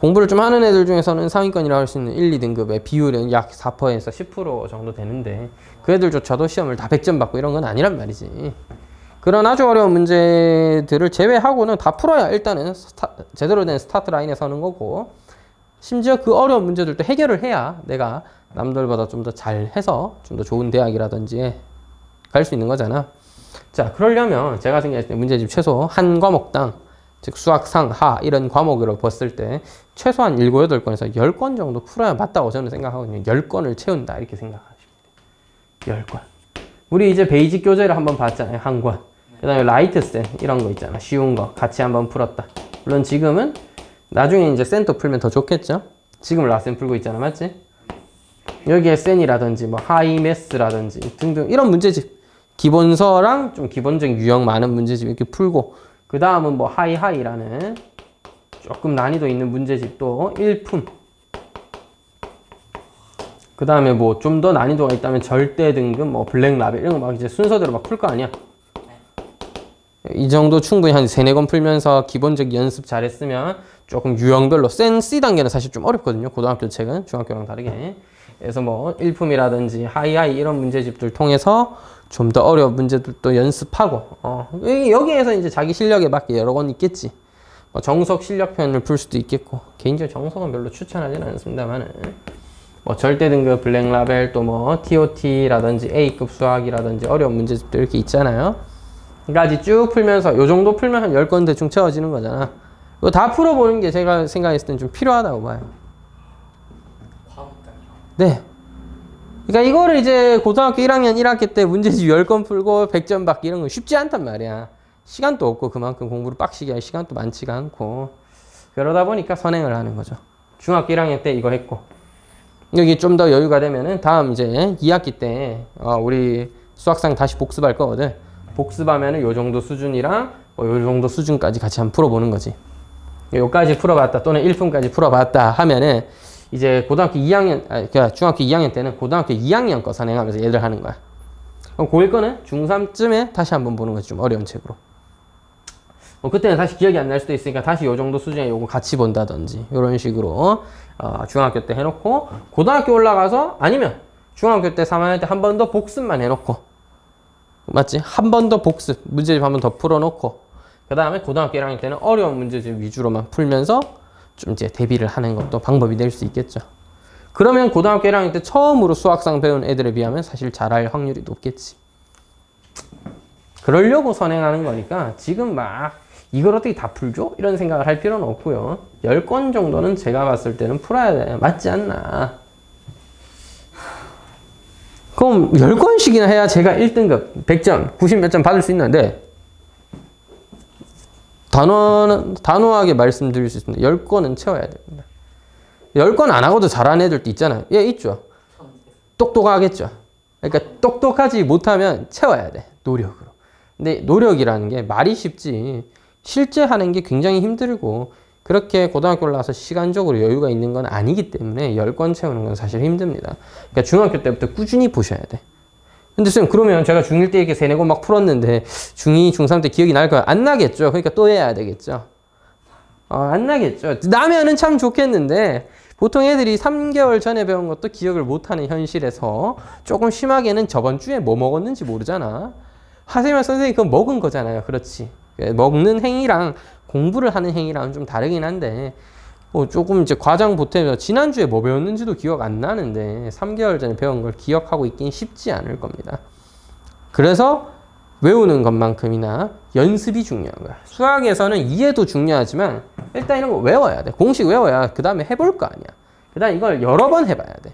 공부를 좀 하는 애들 중에서는 상위권이라고 할 수 있는 1, 2등급의 비율은 약 4%에서 10% 정도 되는데 그 애들조차도 시험을 다 100점 받고 이런 건 아니란 말이지. 그런 아주 어려운 문제들을 제외하고는 다 풀어야 일단은 제대로 된 스타트 라인에 서는 거고 심지어 그 어려운 문제들도 해결을 해야 내가 남들보다 좀 더 잘해서 좀 더 좋은 대학이라든지 갈 수 있는 거잖아. 자, 그러려면 제가 생각했을 때 문제집 최소 한 과목당 즉 수학, 상, 하 이런 과목으로 봤을 때 최소한 7, 8권에서 10권 정도 풀어야 맞다고 저는 생각하거든요. 10권을 채운다 이렇게 생각하시면 돼요. 10권. 우리 이제 베이직 교재를 한번 봤잖아요. 한 권. 그 다음에 라이트센 이런 거 있잖아. 쉬운 거 같이 한번 풀었다. 물론 지금은 나중에 이제 센도 풀면 더 좋겠죠. 지금 라센 풀고 있잖아. 맞지? 여기에 센이라든지 뭐 하이매스라든지 등등 이런 문제집 기본서랑 좀 기본적 유형 많은 문제집 이렇게 풀고 그 다음은 뭐 하이하이라는 조금 난이도 있는 문제집도 1품. 그 다음에 뭐 좀 더 난이도가 있다면 절대 등급, 뭐 블랙 라벨 이런 거 막 이제 순서대로 막 풀 거 아니야. 이 정도 충분히 한 3, 4권 풀면서 기본적 연습 잘했으면 조금 유형별로 센 C 단계는 사실 좀 어렵거든요. 고등학교 책은 중학교랑 다르게. 그래서 뭐 1품이라든지 하이하이 이런 문제집들 통해서 좀 더 어려운 문제들도 연습하고 여기에서 이제 자기 실력에 맞게 여러 권 있겠지. 뭐 정석 실력편을 풀 수도 있겠고, 개인적으로 정석은 별로 추천하지는 않습니다만은, 뭐 절대 등급 블랙라벨 또 뭐 TOT라든지 A급 수학이라든지 어려운 문제집도 이렇게 있잖아요. 까지 쭉 풀면서 요 정도 풀면 한 10건 대충 채워지는 거잖아. 이거 다 풀어보는 게 제가 생각했을 땐 좀 필요하다고 봐요. 네. 그러니까 이거를 이제 고등학교 1학년 1학기 때 문제집 10건 풀고 100점 받기 이런 건 쉽지 않단 말이야. 시간도 없고 그만큼 공부를 빡시게 할 시간도 많지가 않고 그러다 보니까 선행을 하는 거죠. 중학교 1학년 때 이거 했고 여기 좀 더 여유가 되면은 다음 이제 2학기 때 우리 수학상 다시 복습할 거거든. 복습하면은 요 정도 수준이랑 요 정도 수준까지 같이 한번 풀어보는 거지. 요까지 풀어봤다 또는 1분까지 풀어봤다 하면은 이제 고등학교 2학년, 그러니까 중학교 2학년 때는 고등학교 2학년 거 선행하면서 얘들 하는 거야. 그럼 고1 거는 중3쯤에 다시 한번 보는 거지, 좀 어려운 책으로. 그때는 다시 기억이 안 날 수도 있으니까 다시 요 정도 수준에 요거 같이 본다든지, 이런 식으로, 중학교 때 해놓고, 고등학교 올라가서, 아니면 중학교 때 3학년 때 한 번 더 복습만 해놓고, 맞지? 한 번 더 복습, 문제집 한 번 더 풀어놓고, 그 다음에 고등학교 1학년 때는 어려운 문제집 위주로만 풀면서, 좀 이제 대비를 하는 것도 방법이 될 수 있겠죠. 그러면 고등학교 1학년 때 처음으로 수학상 배운 애들에 비하면 사실 잘할 확률이 높겠지. 그러려고 선행하는 거니까 지금 막 이걸 어떻게 다 풀죠? 이런 생각을 할 필요는 없고요. 10건 정도는 제가 봤을 때는 풀어야 돼. 맞지 않나? 그럼 10건씩이나 해야 제가 1등급 100점, 90 몇 점 받을 수 있는데 단호하게 말씀드릴 수 있습니다. 10건은 채워야 됩니다. 10건 안 하고도 잘하는 애들도 있잖아요. 예, 있죠. 똑똑하겠죠. 그러니까 똑똑하지 못하면 채워야 돼. 노력으로. 근데 노력이라는 게 말이 쉽지 실제 하는 게 굉장히 힘들고 그렇게 고등학교 올라와서 시간적으로 여유가 있는 건 아니기 때문에 10건 채우는 건 사실 힘듭니다. 그러니까 중학교 때부터 꾸준히 보셔야 돼. 근데 쌤 그러면 제가 중1 때 이렇게 3-4권 막 풀었는데 중2, 중3 때 기억이 날까요? 안 나겠죠. 그러니까 또 해야 되겠죠. 안 나겠죠. 나면은 참 좋겠는데 보통 애들이 3개월 전에 배운 것도 기억을 못하는 현실에서 조금 심하게는 저번 주에 뭐 먹었는지 모르잖아. 하지만 선생님이 그건 먹은 거잖아요. 그렇지. 먹는 행위랑 공부를 하는 행위랑은 좀 다르긴 한데 조금 이제 과장 보태면서 지난주에 뭐 배웠는지도 기억 안 나는데 3개월 전에 배운 걸 기억하고 있긴 쉽지 않을 겁니다. 그래서 외우는 것만큼이나 연습이 중요한 거야. 수학에서는 이해도 중요하지만 일단 이런 거 외워야 돼. 공식 외워야 그 다음에 해볼 거 아니야. 그 다음에 이걸 여러 번 해봐야 돼.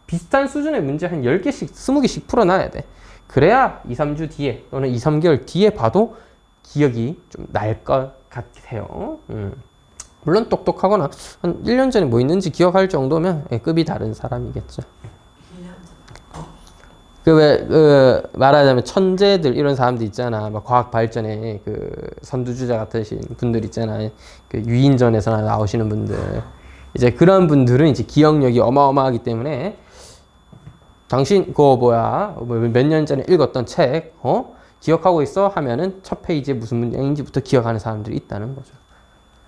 비슷한 수준의 문제 한 10개씩, 20개씩 풀어놔야 돼. 그래야 2, 3주 뒤에 또는 2, 3개월 뒤에 봐도 기억이 좀 날 것 같아요. 물론 똑똑하거나 한 1년 전에 뭐 있는지 기억할 정도면 급이 다른 사람이겠죠. 말하자면 천재들 이런 사람들 있잖아. 막 과학 발전에 선두주자 같으신 분들 있잖아. 유인전에서나 나오시는 분들. 이제 그런 분들은 이제 기억력이 어마어마하기 때문에 당신 몇 년 전에 읽었던 책 기억하고 있어? 하면은 첫 페이지에 무슨 문장인지부터 기억하는 사람들이 있다는 거죠.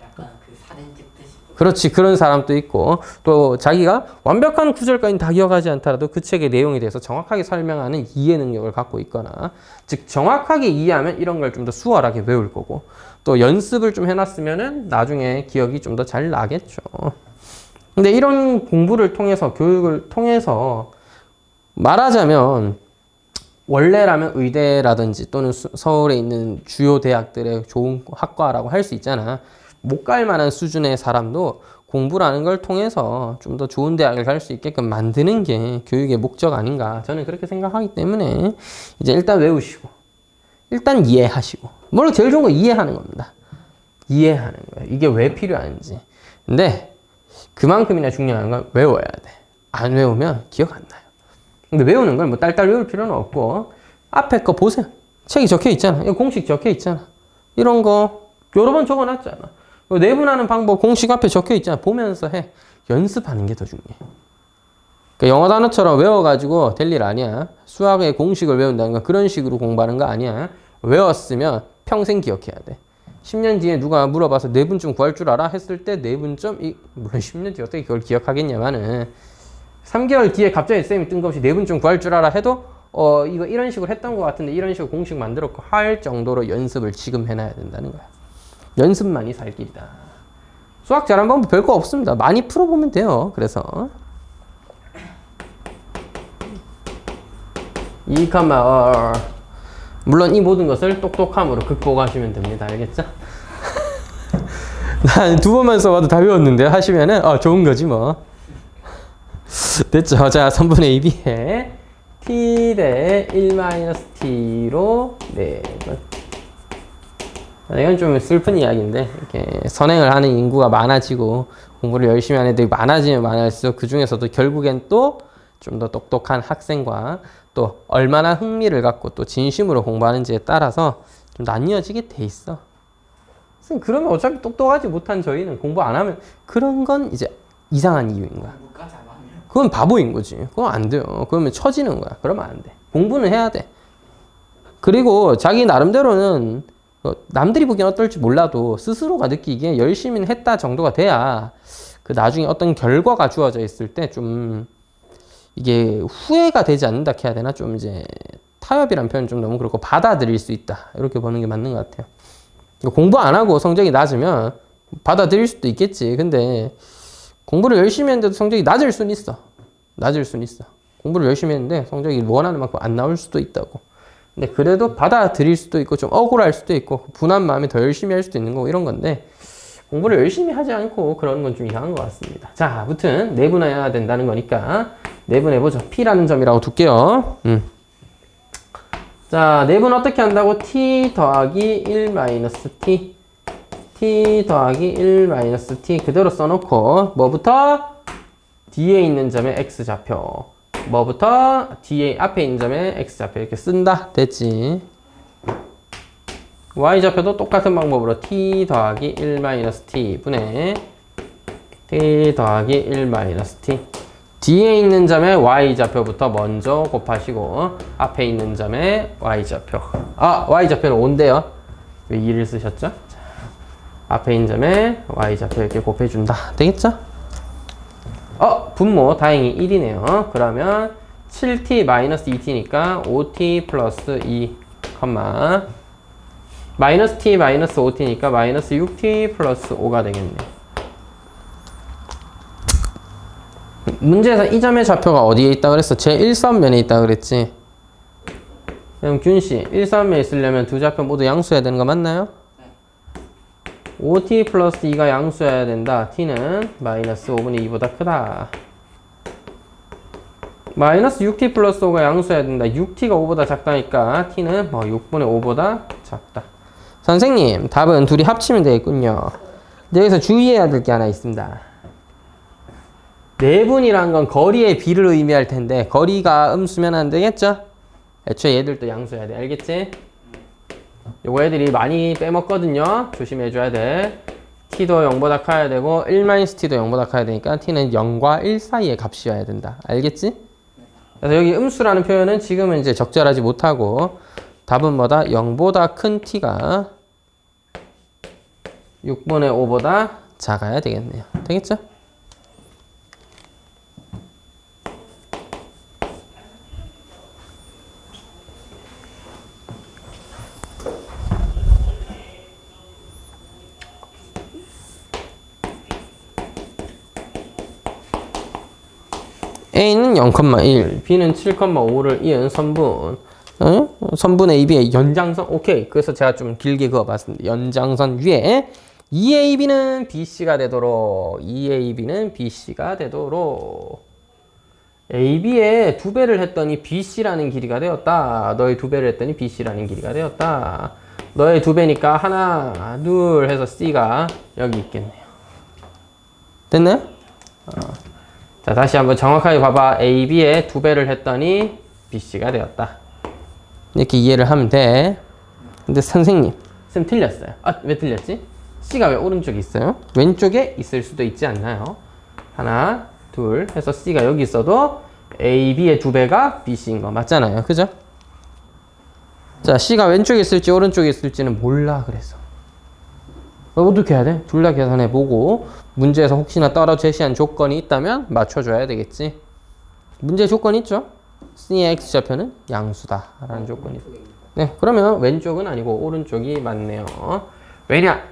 약간 사진 찍듯이. 그렇지. 그런 사람도 있고 또 자기가 완벽한 구절까지는 다 기억하지 않더라도 그 책의 내용에 대해서 정확하게 설명하는 이해 능력을 갖고 있거나 즉 정확하게 이해하면 이런 걸 좀 더 수월하게 외울 거고 또 연습을 좀 해놨으면은 나중에 기억이 좀 더 잘 나겠죠. 근데 이런 공부를 통해서 교육을 통해서 말하자면 원래라면 의대라든지 또는 서울에 있는 주요 대학들의 좋은 학과라고 할 수 있잖아. 못 갈 만한 수준의 사람도 공부라는 걸 통해서 좀 더 좋은 대학을 갈 수 있게끔 만드는 게 교육의 목적 아닌가. 저는 그렇게 생각하기 때문에 이제 일단 외우시고 일단 이해하시고 물론 제일 좋은 건 이해하는 겁니다. 이해하는 거예요. 이게 왜 필요한지. 근데 그만큼이나 중요한 건 외워야 돼. 안 외우면 기억 안 나요. 근데 외우는 걸 뭐 딸딸 외울 필요는 없고 앞에 거 보세요. 책이 적혀 있잖아. 이거 공식 적혀 있잖아. 이런 거 여러 번 적어놨잖아. 내분하는 방법 공식 앞에 적혀 있잖아. 보면서 해. 연습하는 게 더 중요해. 그러니까 영어 단어처럼 외워가지고 될 일 아니야. 수학의 공식을 외운다는 건 그런 식으로 공부하는 거 아니야. 외웠으면 평생 기억해야 돼. 10년 뒤에 누가 물어봐서 내분점 구할 줄 알아? 했을 때 내분점 물론 10년 뒤에 어떻게 그걸 기억하겠냐마는 3개월 뒤에 갑자기 쌤이 뜬금없이 내분점 구할 줄 알아 해도 이거 이런 식으로 했던 것 같은데 이런 식으로 공식 만들었고 할 정도로 연습을 지금 해놔야 된다는 거야. 연습만이 살 길이다. 수학 잘하는 방법 별거 없습니다. 많이 풀어보면 돼요. 그래서 2, 물론 이 모든 것을 똑똑함으로 극복하시면 됩니다. 알겠죠? 난 두 번만 써봐도 다 외웠는데 하시면은 좋은 거지 뭐. 됐죠? 자, 3분의 2b에 t 대 1-t로 4번. 이건 좀 슬픈 이야기인데, 이렇게 선행을 하는 인구가 많아지고 공부를 열심히 하는 애들이 많아지면 많아질수록 그 중에서도 결국엔 또 좀 더 똑똑한 학생과 또 얼마나 흥미를 갖고 또 진심으로 공부하는지에 따라서 좀 나뉘어지게 돼 있어. 그러면 어차피 똑똑하지 못한 저희는 공부 안 하면 그런 건 이제 이상한 이유인 거야. 공부까지 안 하면 그건 바보인 거지. 그건 안 돼요. 그러면 처지는 거야. 그러면 안 돼. 공부는 해야 돼. 그리고 자기 나름대로는 남들이 보기엔 어떨지 몰라도 스스로가 느끼기에 열심히 했다 정도가 돼야 그 나중에 어떤 결과가 주어져 있을 때 좀 이게 후회가 되지 않는다 해야 되나? 좀 이제 타협이란 표현 좀 너무 그렇고 받아들일 수 있다. 이렇게 보는 게 맞는 것 같아요. 공부 안 하고 성적이 낮으면 받아들일 수도 있겠지. 근데 공부를 열심히 했는데도 성적이 낮을 수는 있어. 낮을 수는 있어. 공부를 열심히 했는데 성적이 원하는 만큼 안 나올 수도 있다고. 근데 그래도 받아들일 수도 있고 좀 억울할 수도 있고 분한 마음에 더 열심히 할 수도 있는 거고 이런 건데 공부를 열심히 하지 않고 그러는 건 좀 이상한 것 같습니다. 자, 아무튼 내분해야 된다는 거니까 내분해보죠. P라는 점이라고 둘게요. 자, 내분 어떻게 한다고? T 더하기 1-T T 더하기 1-T 그대로 써놓고 뭐부터? D에 있는 점의 X좌표 뭐부터? D에 앞에 있는 점의 X좌표 이렇게 쓴다. 됐지? Y좌표도 똑같은 방법으로 T 더하기 1-T 분의 T 더하기 1-T D에 있는 점의 Y좌표부터 먼저 곱하시고 앞에 있는 점의 Y좌표 Y좌표는 5인데요 왜 2를 쓰셨죠? 자, 앞에 있는 점의 Y좌표 이렇게 곱해준다. 되겠죠? 분모 다행히 1이네요. 그러면 7t-2t니까 5t 플러스 2, 마이너스 t 마이너스 5t니까 마이너스 6t 플러스 5가 되겠네요. 문제에서 이 점의 좌표가 어디에 있다 그랬어? 제 1사면에 있다 그랬지? 그럼 균씨 1사면에 있으려면 두 좌표 모두 양수해야 되는 거 맞나요? 5t 플러스 2가 양수해야 된다. t는 마이너스 5분의 2보다 크다. 마이너스 6t 플러스 5가 양수해야 된다. 6t가 5보다 작다니까 t는 6분의 5보다 작다. 선생님, 답은 둘이 합치면 되겠군요. 근데 여기서 주의해야 될 게 하나 있습니다. 내분이란 건 거리의 비를 의미할 텐데 거리가 음수면 안 되겠죠? 애초에 얘들도 양수해야 돼. 알겠지? 요거 애들이 많이 빼먹거든요. 조심해줘야 돼. t도 0보다 커야 되고 1-t도 0보다 커야 되니까 t는 0과 1 사이의 값이어야 된다. 알겠지? 그래서 여기 음수라는 표현은 지금은 이제 적절하지 못하고 답은 뭐다? 0보다 큰 t가 6분의 5보다 작아야 되겠네요. 되겠죠? A는 0,1, B는 7,5를 이은 선분. 선분의 AB의 연장선. 오케이. 그래서 제가 좀 길게 그어봤습니다. 연장선 위에 EAB는 BC가 되도록 EAB는 BC가 되도록 AB의 2배를 했더니 BC라는 길이가 되었다. 너의 2배를 했더니 BC라는 길이가 되었다. 너의 2배니까 하나, 둘 해서 C가 여기 있겠네요. 됐나요? 자, 다시 한번 정확하게 봐봐. AB의 2배를 했더니 BC가 되었다. 이렇게 이해를 하면 돼. 근데 선생님, 쌤 틀렸어요. 왜 틀렸지? C가 왜 오른쪽에 있어요? 왼쪽에 있을 수도 있지 않나요? 하나, 둘 해서 C가 여기 있어도 AB의 2배가 BC인 거 맞잖아요. 그죠? 자, C가 왼쪽에 있을지 오른쪽에 있을지는 몰라 그래서. 어떻게 해야 돼? 둘 다 계산해보고 문제에서 혹시나 따로 제시한 조건이 있다면 맞춰줘야 되겠지. 문제 조건이 있죠? C의 X좌표는 양수다 라는 조건이 있어요. 네, 그러면 왼쪽은 아니고 오른쪽이 맞네요. 왜냐?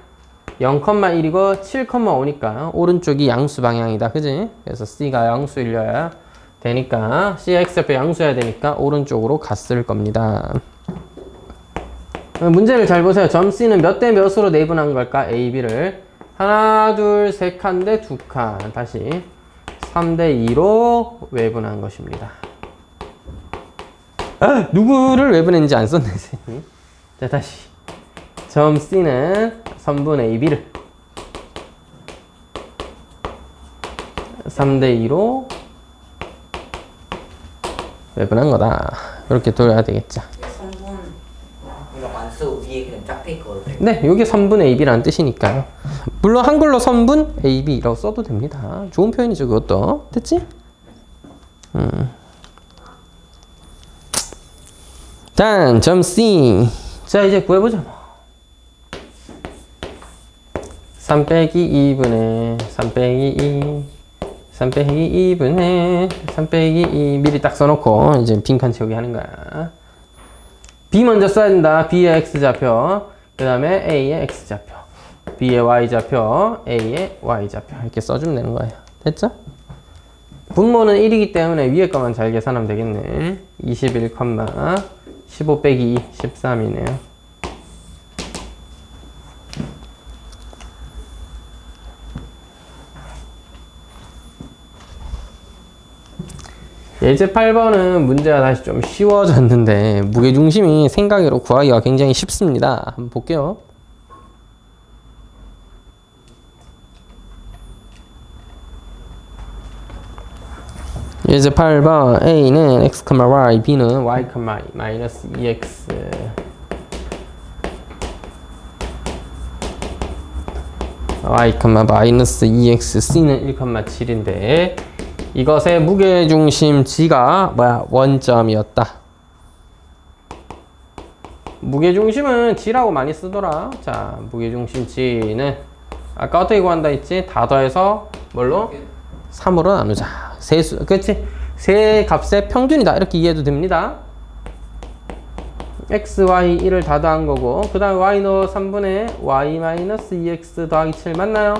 0,1이고 7,5니까 오른쪽이 양수 방향이다. 그지? 그래서 C가 양수일려야 되니까 C가 X좌표 양수여야 되니까 오른쪽으로 갔을 겁니다. 문제를 잘 보세요. 점 C는 몇 대 몇으로 내분한 걸까? A, B를 하나, 둘, 세 칸 대 두 칸. 다시 3대 2로 외분한 것입니다. 누구를 외분했는지 안 썼네. 자, 다시 점 C는 선분 A, B를 3대 2로 외분한 거다. 이렇게 돌려야 되겠죠. 성분 이거 안 쓰고 위에 그냥 쫙 돼 있거든요. 네, 이게 선분 AB라는 뜻이니까요. 물론 한글로 선분 AB라고 써도 됩니다. 좋은 표현이죠, 그것도. 됐지? 다음, 점 C. 자, 이제 구해보자. 3 빼기 2분의 3 빼기 2 3 빼기 2분의 3 빼기 2 미리 딱 써놓고 이제 빈칸 채우기 하는 거야. B 먼저 써야 된다. B의 X좌표, 그 다음에 A의 X좌표, B의 Y좌표, A의 Y좌표 이렇게 써주면 되는 거예요. 됐죠? 분모는 1이기 때문에 위에 것만 잘 계산하면 되겠네. 21, 15 빼기 2, 13이네요. 예제 8번은 문제가 다시 좀 쉬워졌는데 무게중심이 생각으로 구하기가 굉장히 쉽습니다. 한번 볼게요. 예제 8번 A는 X, Y, B는 Y, 마이너스 2X Y, 마이너스 2X C는 1,7인데 이것의 무게중심 G가 뭐야? 원점이었다. 무게중심은 G라고 많이 쓰더라. 자, 무게중심 G는 아까 어떻게 구한다 했지? 다 더해서 뭘로? 3으로 나누자. 세수, 그렇지? 세 값의 평균이다. 이렇게 이해해도 됩니다. X, Y, 1을 다 더한 거고 그 다음에 Y 넣어 3분의 Y 마이너스 2X 더하기 7 맞나요?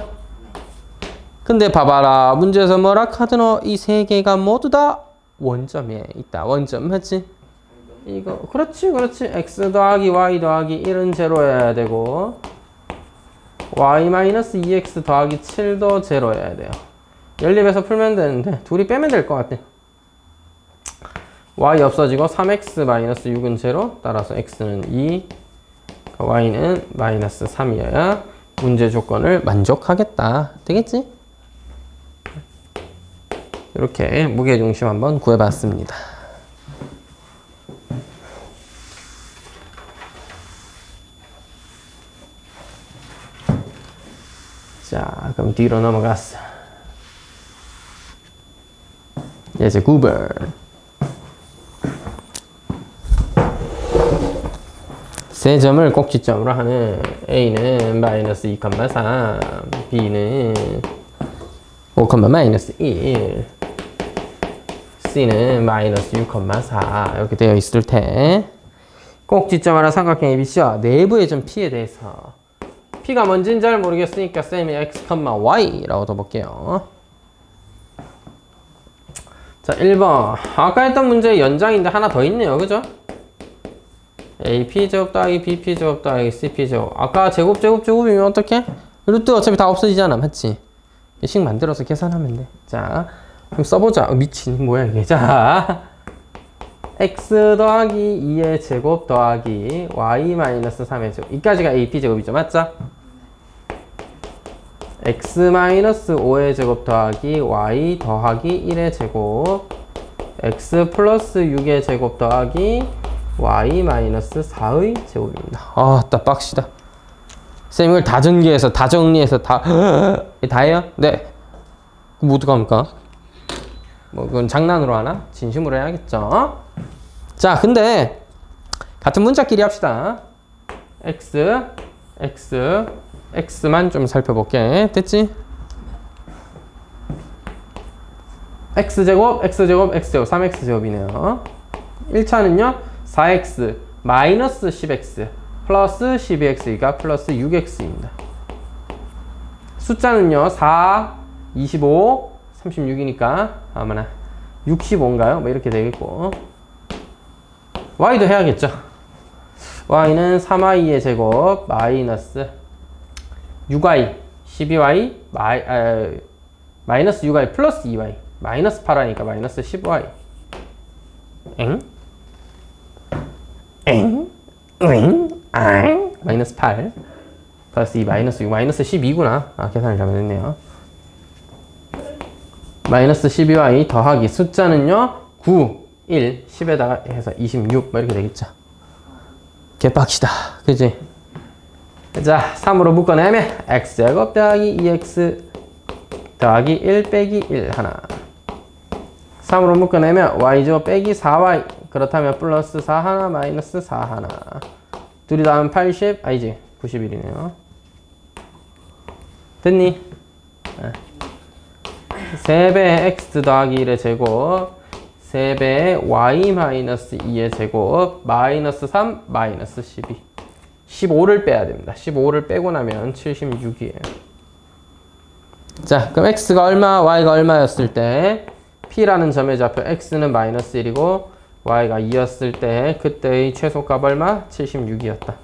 근데 봐봐라. 문제에서 뭐라 카드너 이 세 개가 모두 다 원점에 있다. 원점 맞지? 이거 그렇지. X 더하기 Y 더하기 1은 제로여야 되고 Y 마이너스 2X 더하기 7도 제로여야 돼요. 연립해서 풀면 되는데 둘이 빼면 될 것 같아. Y 없어지고 3X 마이너스 6은 제로. 따라서 X는 2 Y는 마이너스 3이어야 문제 조건을 만족하겠다. 되겠지? 이렇게 무게중심 한번 구해봤습니다. 자, 그럼 뒤로 넘어갔어. 예제 9번. 세 점을 꼭지점으로 하는 A는 마이너스 2,3, B는 5, 마이너스 1, C는 마이너스 6,4 이렇게 되어 있을 때 꼭지점 하나 삼각형 ABC와 내부의 점 P에 대해서 P가 뭔지는 잘 모르겠으니까 쌤이 X, Y라고 둬볼게요. 자, 1번. 아까 했던 문제의 연장인데 하나 더 있네요. 그죠? AP제곱 더하기 BP제곱 더하기 CP제곱. 아까 제곱이면 어떡해? 루트 어차피 다 없어지잖아. 맞지? 식 만들어서 계산하면 돼. 자, 그럼 써보자. 미친, 뭐야 이게. 자, X 더하기 2의 제곱 더하기 Y 마이너스 3의 제곱. 이까지가 AP제곱이죠. 맞죠? X 마이너스 5의 제곱 더하기 Y 더하기 1의 제곱 X 플러스 6의 제곱 더하기 Y 마이너스 4의 제곱입니다. 아, 딱 빡시다. 쌤 이걸 다 전개해서 다 정리해서 다 해요? 네. 그럼 어떡합니까? 뭐 그건 장난으로 하나? 진심으로 해야겠죠? 자, 근데 같은 문자끼리 합시다. X만 좀 살펴볼게. 됐지? X제곱, 3X제곱이네요. 1차는요, 4X 마이너스 10X 플러스 12X가 플러스 6X입니다. 숫자는요 4, 25, 36이니까 아마나 65인가요? 뭐 이렇게 되겠고 y도 해야겠죠. y는 3y의 제곱 마이너스 6y 12y 마이너스 6y 플러스 2y 마이너스 8y니까 마이너스 10y 엥? 엥? 엥? 엥? 마이너스 8 플러스 2 마이너스 6 마이너스 12구나. 아 계산을 잘못했네요. 마이너스 12y 더하기 숫자는요 9, 1, 10에다가 해서 26 뭐 이렇게 되겠죠. 개빡치다 그치? 자 3으로 묶어내면 x제곱 더하기 2x 더하기 1 빼기 1 하나 3으로 묶어내면 y제곱 빼기 4y 그렇다면 플러스 4 하나 마이너스 4 하나 둘이 다음 80 아니지 91이네요. 됐니? 3배의 x 더하기 1의 제곱 3배의 y 마이너스 2의 제곱 마이너스 3 마이너스 12 15를 빼야 됩니다. 15를 빼고 나면 76이에요. 자 그럼 x가 얼마 y가 얼마였을 때 p라는 점의 좌표 x는 마이너스 1이고 y가 2였을 때 그때의 최소값 얼마? 76이었다.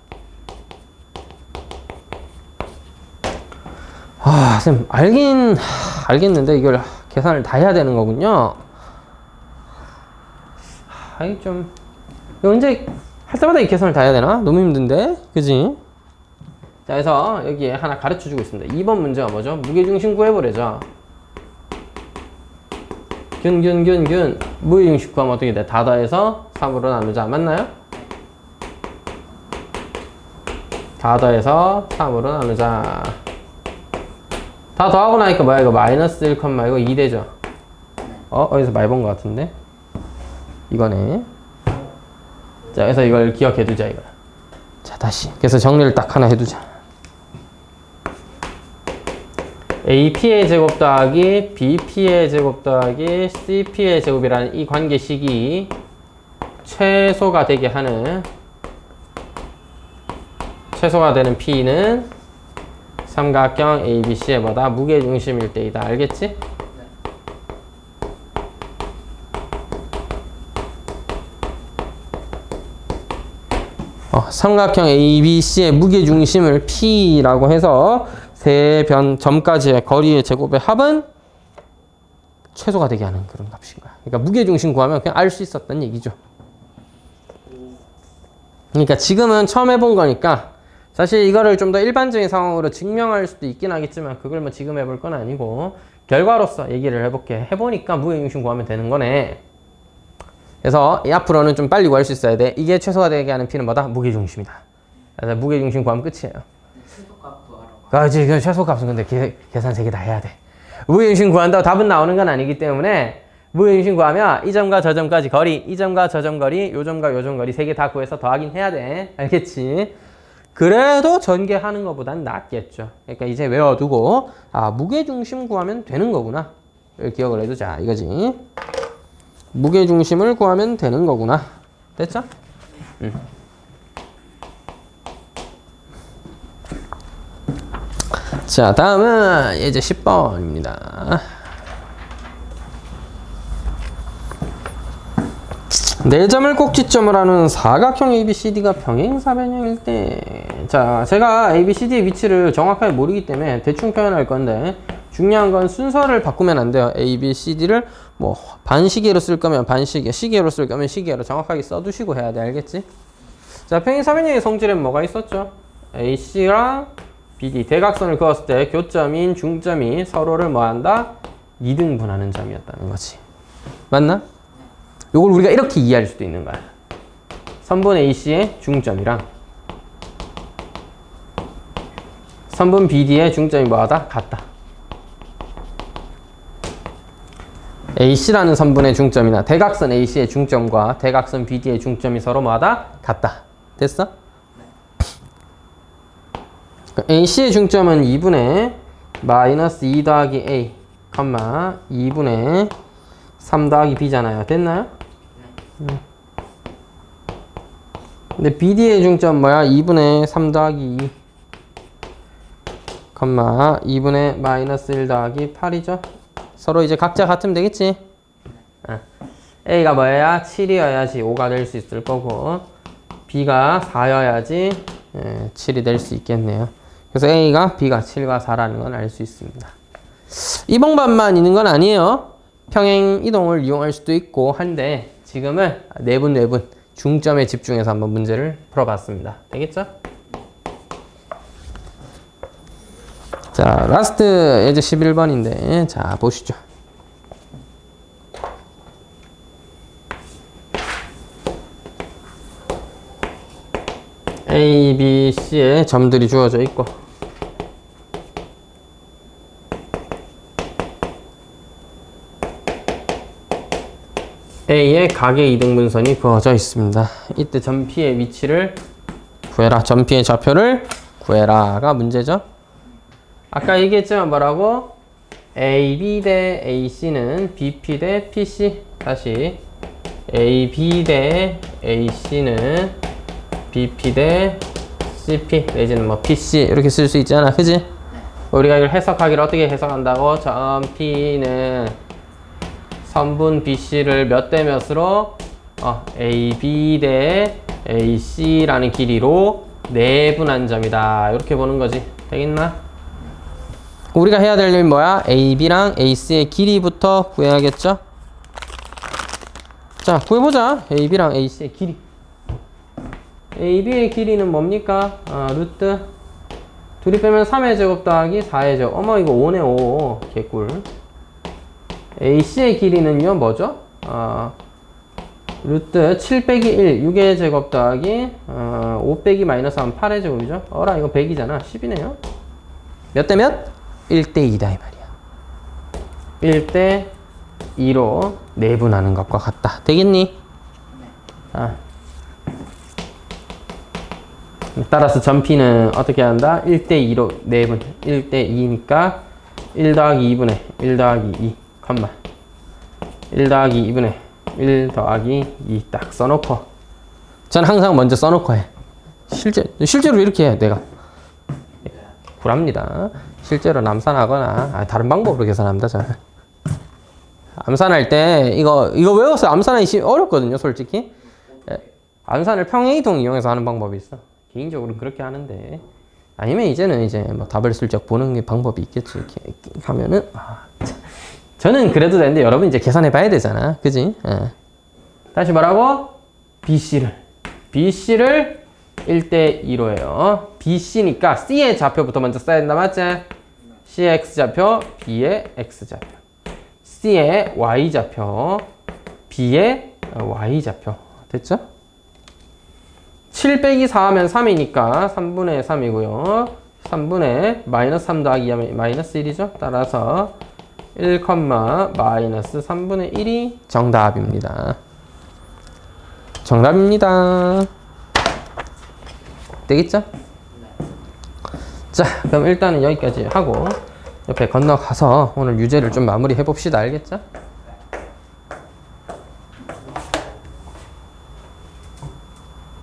아, 쌤 알겠는데 이걸 계산을 다 해야 되는 거군요. 이게 좀 언제 할 때마다 이 계산을 다 해야 되나? 너무 힘든데, 그지? 자, 그래서 여기에 하나 가르쳐 주고 있습니다. 2번 문제가 뭐죠? 무게중심 구해보래죠. 균 무게중심 구하면 어떻게 돼? 다 더해서 3으로 나누자. 맞나요? 다 더해서 3으로 나누자. 다 더하고 나니까 뭐야? 이거 마이너스 1, 이거 2 되죠? 어디서 많이 본 것 같은데? 이거네. 자, 그래서 이걸 기억해 두자, 이거. 자, 다시. 그래서 정리를 딱 하나 해두자. AP의 제곱 더하기 BP의 제곱 더하기 CP의 제곱이라는 이 관계식이 최소가 되게 하는 최소가 되는 P는 삼각형 ABC의 뭐다? 무게중심일 때이다. 알겠지? 삼각형 ABC의 무게중심을 P라고 해서 세 점까지의 거리의 제곱의 합은 최소가 되게 하는 그런 값인 거야. 그러니까 무게중심 구하면 그냥 알 수 있었던 얘기죠. 그러니까 지금은 처음 해본 거니까 사실 이거를 좀 더 일반적인 상황으로 증명할 수도 있긴 하겠지만 그걸 뭐 지금 해볼 건 아니고 결과로서 얘기를 해볼게. 해보니까 무게중심 구하면 되는 거네. 그래서 이 앞으로는 좀 빨리 구할 수 있어야 돼. 이게 최소가 되게 하는 P는 뭐다? 무게중심이다. 그래서 무게중심 구하면 끝이에요. 최소값 구하라고. 그렇지. 그 최소값은 근데 계산 3개 다 해야 돼. 무게중심 구한다고 답은 나오는 건 아니기 때문에 무게중심 구하면 이 점과 저 점까지 거리, 이 점과 저 점 거리, 요 점과 요 점 거리 3개 다 구해서 더하긴 해야 돼. 알겠지? 그래도 전개하는 것보단 낫겠죠. 그러니까 이제 외워두고 무게중심 구하면 되는 거구나. 이걸 기억을 해두자. 이거지. 무게중심을 구하면 되는 거구나. 됐죠? 자, 다음은 이제 10번입니다. 네 점을 꼭지점을 하는 사각형 ABCD가 병행사변형일 때, 자, 제가 ABCD의 위치를 정확하게 모르기 때문에 대충 표현할 건데 중요한 건 순서를 바꾸면 안 돼요. ABCD를 뭐 반시계로 쓸 거면 반시계, 시계로 쓸 거면 시계로 정확하게 써두시고 해야 돼. 알겠지? 자, 평행사변형의 성질엔 뭐가 있었죠? AC랑 BD, 대각선을 그었을 때 교점인 중점이 서로를 뭐한다? 2등분하는 점이었다는 거지. 맞나? 요걸 우리가 이렇게 이해할 수도 있는 거야. 선분 AC의 중점이랑 선분 BD의 중점이 뭐하다? 같다. AC라는 선분의 중점이나 대각선 AC의 중점과 대각선 BD의 중점이 서로 뭐하다? 같다. 됐어? AC의 중점은 2분의 마이너스 2 더하기 A, 2분의 3 더하기 B잖아요. 됐나요? 근데 BD의 중점 뭐야? 2분의 3 더하기 2, 컴마 2분의 마이너스 1 더하기 8이죠. 서로 이제 각자 같으면 되겠지. A가 뭐야? 7이어야지 5가 될 수 있을 거고 B가 4여야지 7이 될 수 있겠네요. 그래서 A가 B가 7과 4라는 건 알 수 있습니다. 이 방법만 있는 건 아니에요. 평행 이동을 이용할 수도 있고 한데 지금은 내분 중점에 집중해서 한번 문제를 풀어봤습니다. 되겠죠? 자, 라스트 예제 11번인데 자, 보시죠. A, B, C에 점들이 주어져 있고 A의 가계 이등분선이 그어져 있습니다. 이때 점 P의 위치를 구해라. 점 P의 좌표를 구해라가 문제죠. 아까 얘기했지만 뭐라고? AB 대 AC는 BP 대 PC. 다시 AB 대 AC는 BP 대 CP 내지는 뭐 PC 이렇게 쓸 수 있잖아. 그지? 우리가 이걸 해석하기를 어떻게 해석한다고? 점 P는 선분 BC를 몇 대 몇으로? AB 대 AC라는 길이로 내분한 점이다. 이렇게 보는 거지. 되겠나? 우리가 해야 될 일은 뭐야? AB랑 AC의 길이부터 구해야겠죠? 자, 구해보자. AB랑 AC의 길이. AB의 길이는 뭡니까? 루트. 둘이 빼면 3의 제곱 더하기 4의 제곱. 어머, 이거 5네, 5. 개꿀. AC의 길이는요, 뭐죠? 루트 7 빼기 1, 6의 제곱 더하기 5 빼기 마이너스 3, 8의 제곱이죠? 어라, 이거 100이잖아. 10이네요. 몇 대 몇? 1대 2다, 이 말이야. 1대 2로 내분하는 것과 같다. 되겠니? 따라서 점 P는 어떻게 한다? 1대 2로 내분. 1대 2니까 1 더하기 2분의 1 더하기 2, 컴마 1 더하기 2분의 1 더하기 2 딱 써놓고 전 항상 먼저 써놓고 해. 실제로 이렇게 해. 내가 굴합니다. 실제로 암산하거나 다른 방법으로 계산합니다. 저는 암산할 때 이거 외웠어요. 암산하기 어렵거든요, 솔직히. 암산을 평행이동 이용해서 하는 방법이 있어. 개인적으로 그렇게 하는데 아니면 이제는 뭐 답을 슬쩍 보는 게 방법이 있겠지. 이렇게 하면은 저는 그래도 되는데 여러분 이제 계산해 봐야 되잖아. 그지? 다시 뭐라고? BC를 1대 2로 해요. BC니까 C의 좌표부터 먼저 써야 된다. 맞지? C의 X좌표, B의 X좌표. C의 Y좌표, B의 Y좌표. 됐죠? 7 빼기 4 하면 3이니까 3분의 3이고요. 3분의 마이너스 3 더하기 하면 마이너스 1이죠. 따라서 1, 마이너스 3분의 1이 정답입니다. 정답입니다. 되겠죠? 자, 그럼 일단은 여기까지 하고 옆에 건너가서 오늘 유제를 좀 마무리해 봅시다. 알겠죠?